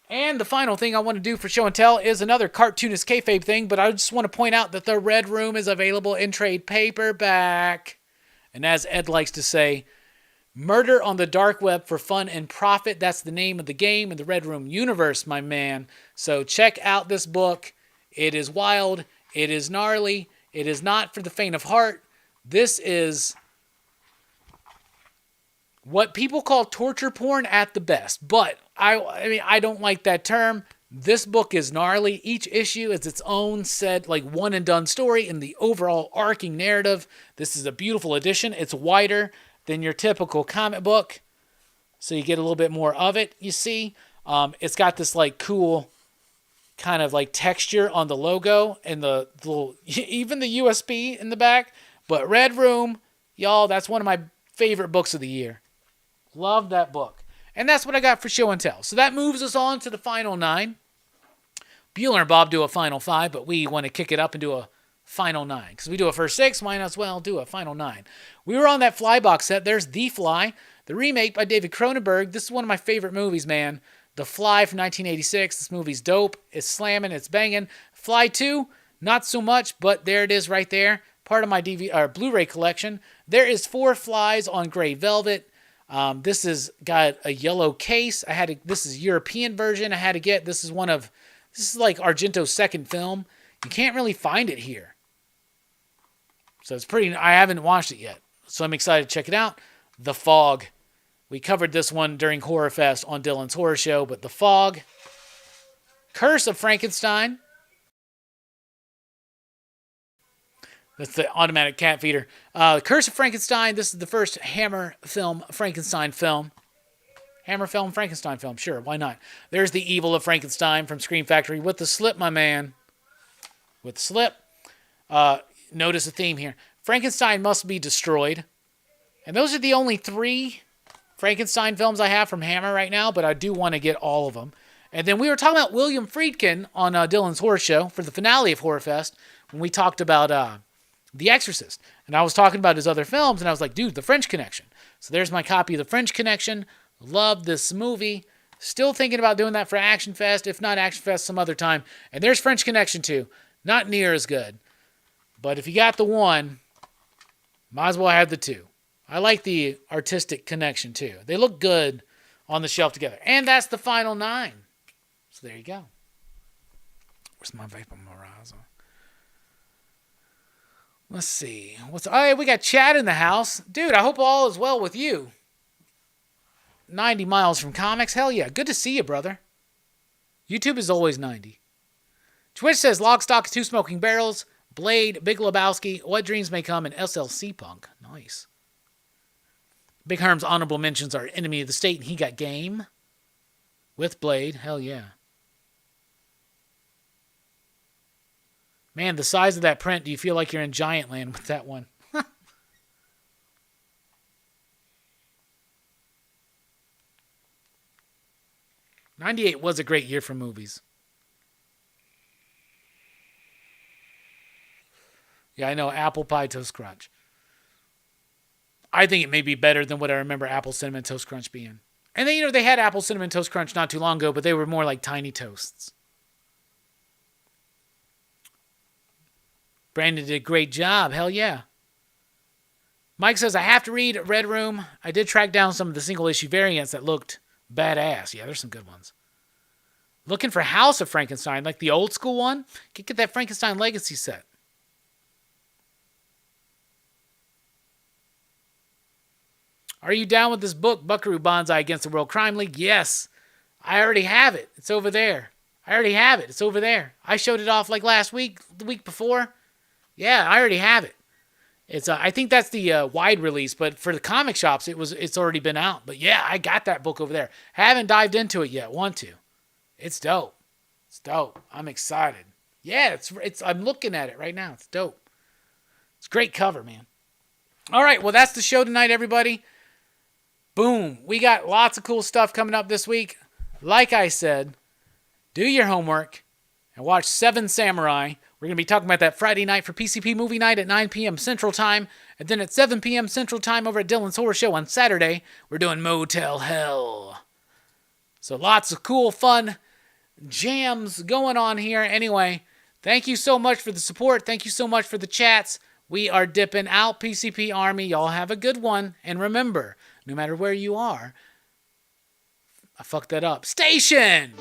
And the final thing I want to do for show and tell is another cartoonist kayfabe thing, but I just want to point out that the Red Room is available in trade paperback. And as Ed likes to say, murder on the dark web for fun and profit. That's the name of the game in the Red Room universe, my man. So check out this book. It is wild. It is gnarly. It is not for the faint of heart. This is what people call torture porn at the best. But I don't like that term. This book is gnarly. Each issue is its own said, like, one and done story in the overall arcing narrative. This is a beautiful edition. It's wider than your typical comic book, so you get a little bit more of it, you see. It's got this, like, cool kind of, like, texture on the logo and the little, even the USB in the back. But Red Room, y'all, that's one of my favorite books of the year. Love that book. And that's what I got for show and tell. So that moves us on to the final 9. Bueller and Bob do a final 5, but we want to kick it up and do a final 9. Because we do a first 6, might as well do a final 9. We were on that Fly box set. There's The Fly, the remake by David Cronenberg. This is one of my favorite movies, man. The Fly from 1986. This movie's dope. It's slamming. It's banging. Fly 2, not so much, but there it is right there. Part of my Blu-ray collection. There is 4 flies on gray velvet. This has got a yellow case. This is European version. I had to get. This is like Argento's second film. You can't really find it here. So it's pretty, I haven't watched it yet. So I'm excited to check it out. The Fog. We covered this one during Horror Fest on Dylan's Horror Show, but The Fog. Curse of Frankenstein. That's the automatic cat feeder. Curse of Frankenstein. This is the first Hammer film, Frankenstein film. Hammer film, Frankenstein film. Sure, why not? There's The Evil of Frankenstein from Scream Factory with the slip, my man. With the slip. Notice a theme here. Frankenstein must be destroyed. And those are the only 3 Frankenstein films I have from Hammer right now, but I do want to get all of them. And then we were talking about William Friedkin on Dylan's Horror Show for the finale of Horror Fest when we talked about The Exorcist. And I was talking about his other films, and I was like, dude, The French Connection. So there's my copy of The French Connection. Love this movie. Still thinking about doing that for Action Fest. If not Action Fest, some other time. And there's French Connection too. Not near as good. But if you got the one, might as well have the 2. I like the artistic connection too. They look good on the shelf together. And that's the final 9. So there you go. Where's my vaporizer? Let's see. We got Chad in the house. Dude, I hope all is well with you. 90 miles from comics. Hell yeah. Good to see you, brother. YouTube is always 90. Twitch says Lock, Stock, 2 Smoking Barrels, Blade, Big Lebowski, What Dreams May Come, and SLC Punk. Nice. Big Herm's honorable mentions are Enemy of the State, and he got Game with Blade. Hell yeah. Man, the size of that print, do you feel like you're in Giant Land with that one? 98 was a great year for movies. Yeah, I know. Apple Pie Toast Crunch. I think it may be better than what I remember Apple Cinnamon Toast Crunch being. And then, they had Apple Cinnamon Toast Crunch not too long ago, but they were more like tiny toasts. Brandon did a great job. Hell yeah. Mike says, I have to read Red Room. I did track down some of the single issue variants that looked badass. Yeah, there's some good ones. Looking for House of Frankenstein, like the old school one. Get that Frankenstein Legacy set. Are you down with this book, Buckaroo Banzai Against the World Crime League? Yes. I already have it. It's over there. I already have it. It's over there. I showed it off like last week, the week before. Yeah, I already have it. It's I think that's the wide release, but for the comic shops, it's already been out. But yeah, I got that book over there. Haven't dived into it yet. Want to? It's dope. It's dope. I'm excited. Yeah, it's. I'm looking at it right now. It's dope. It's a great cover, man. All right, well that's the show tonight, everybody. Boom. We got lots of cool stuff coming up this week. Like I said, do your homework and watch Seven Samurai. We're going to be talking about that Friday night for PCP Movie Night at 9 p.m. Central Time. And then at 7 p.m. Central Time over at Dylan's Horror Show on Saturday, we're doing Motel Hell. So lots of cool, fun jams going on here. Anyway, thank you so much for the support. Thank you so much for the chats. We are dipping out, PCP Army. Y'all have a good one. And remember, no matter where you are, I fucked that up. Station!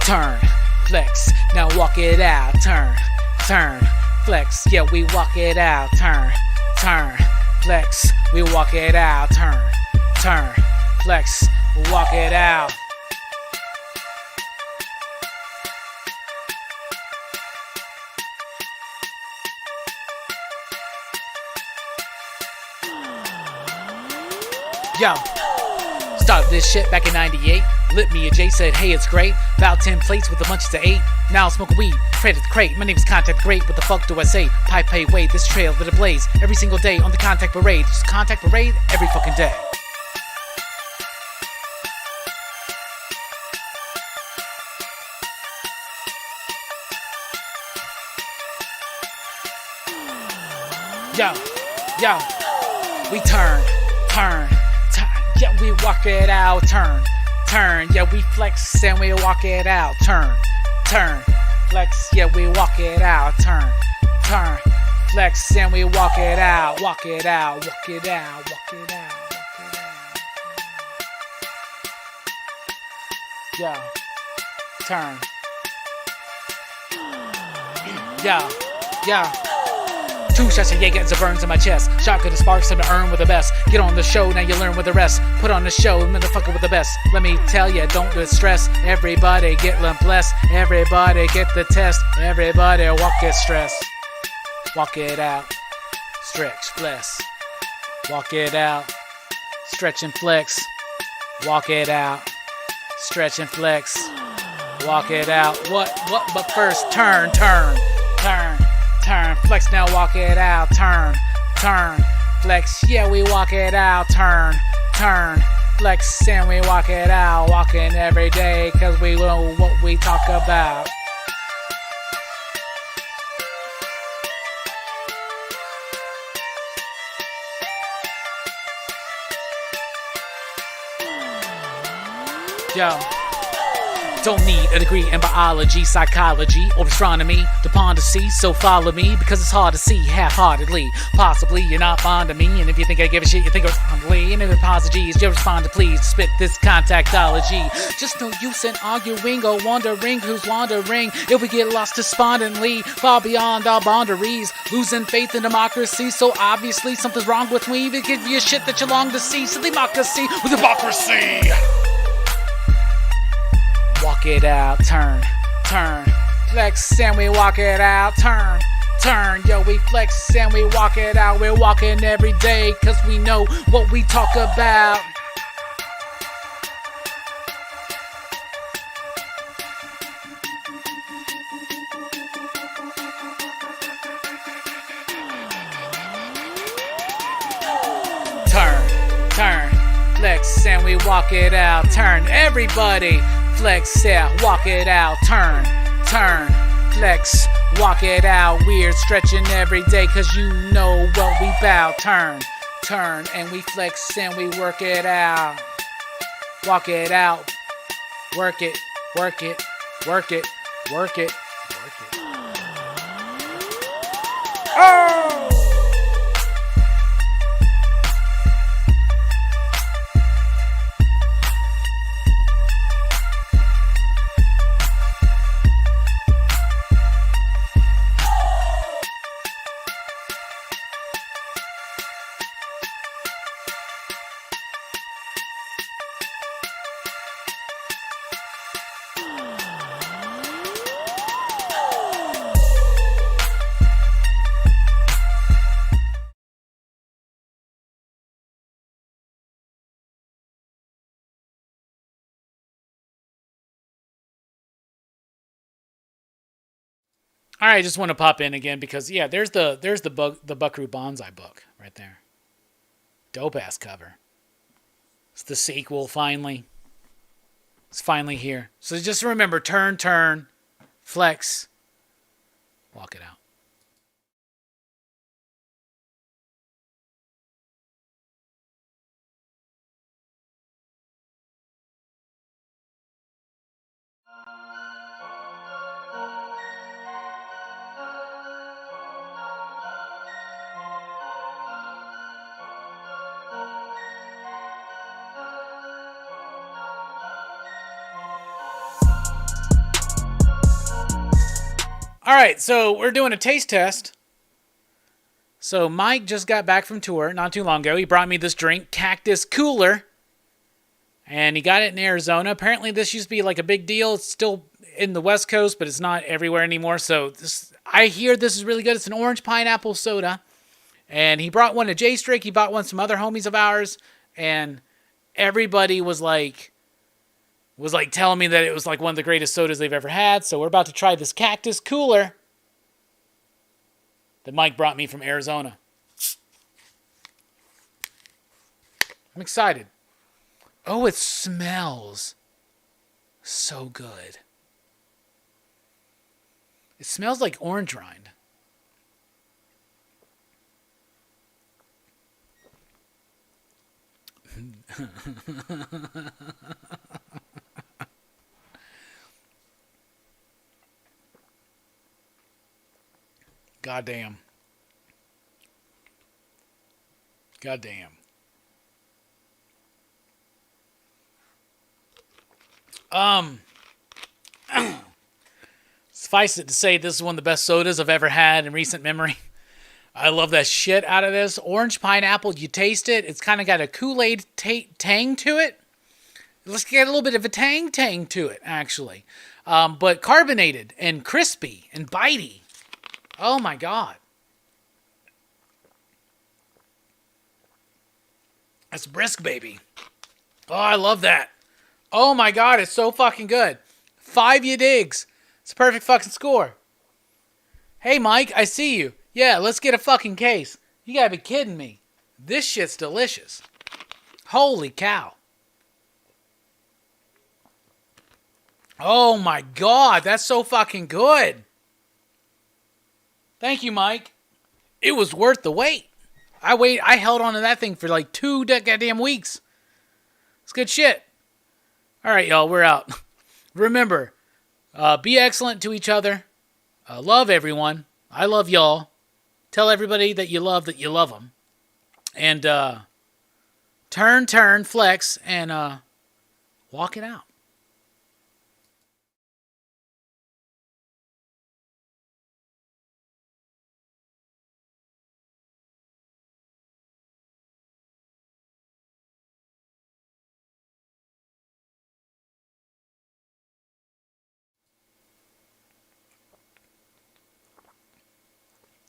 Turn, flex, now walk it out. Turn, flex, yeah, we walk it out. Turn, flex, we walk it out. Turn, flex, we walk it out. Yo, started this shit back in 98. Lit me a J, said, hey, it's great. About 10 plates with a bunch to 8. Now I'm smoking weed, trade at the crate. My name's Contact Great, what the fuck do I say? Pipe, pay, wait, this trail that ablaze. Every single day on the Contact Parade. Just Contact Parade every fucking day. Yo, we turn, yeah, we walk it out. Turn, yeah, we flex and we walk it out. Turn, flex, yeah, we walk it out. Turn, flex and we walk it out. Walk it out. Yo, turn. Yo. 2 shots of Jaeger and some burns in my chest. Shotgun the sparks and to earn with the best. Get on the show, now you learn with the rest. Put on the show, motherfucker with the best. Let me tell ya, don't distress. Everybody get blessed. Everybody get the test. Everybody walk it stress. Walk it out. Stretch, bless. Walk it out. Stretch and flex. Walk it out. Stretch and flex. Walk it out. What? But first, turn. Flex, now walk it out. Turn, flex, yeah, we walk it out. Turn, flex and we walk it out. Walking every day cause we know what we talk about. Yo. Don't need a degree in biology, psychology, or astronomy to ponder see, so follow me, because it's hard to see half-heartedly. Possibly you're not fond of me, and if you think I give a shit, you think responsibly. And if it apologies, you respond to please spit this contactology. Just no use in arguing or wondering who's wandering. If we get lost despondently, far beyond our boundaries, losing faith in democracy, so obviously something's wrong with me. We give you shit that you long to see, so democracy with hypocrisy. Walk it out, turn, flex and we walk it out, turn, yo we flex and we walk it out, we're walking every day cause we know what we talk about. Turn, flex and we walk it out, turn everybody. Flex, yeah, walk it out, turn, flex, walk it out, weird, stretching every day, cause you know what we bout, turn, and we flex and we work it out, walk it out, work it, work it, work it, work it, work it. Oh! All right, I just want to pop in again because yeah, there's the Buckaroo Banzai book right there. Dope ass cover. It's the sequel finally. It's finally here. So just remember, turn, flex, walk it out. All right, so we're doing a taste test. So Mike just got back from tour not too long ago. He brought me this drink, Cactus Cooler, and he got it in Arizona. Apparently this used to be like a big deal. It's still in the West Coast, but it's not everywhere anymore. So I hear this is really good. It's an orange pineapple soda, and he brought one to J Strick. He bought one to some other homies of ours, and everybody was like telling me that it was like one of the greatest sodas they've ever had. So we're about to try this Cactus Cooler that Mike brought me from Arizona. I'm excited. Oh, it smells so good. It smells like orange rind. Goddamn. Suffice it to say, this is one of the best sodas I've ever had in recent memory. I love that shit out of this. Orange pineapple, you taste it. It's kind of got a Kool-Aid tang to it. Let's get a little bit of a tang to it, actually. But carbonated and crispy and bitey. Oh my God. That's brisk, baby. Oh, I love that. Oh my God, it's so fucking good. 5 you digs. It's a perfect fucking score. Hey Mike, I see you. Yeah, let's get a fucking case. You gotta be kidding me. This shit's delicious. Holy cow. Oh my god, that's so fucking good. Thank you, Mike. It was worth the wait. I held on to that thing for like 2 goddamn weeks. It's good shit. All right, y'all, we're out. Remember, be excellent to each other. Love everyone. I love y'all. Tell everybody that you love them. And turn, flex, and walk it out.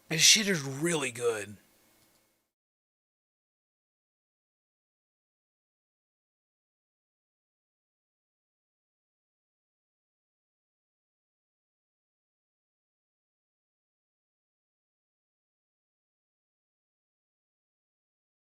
This shit is really good.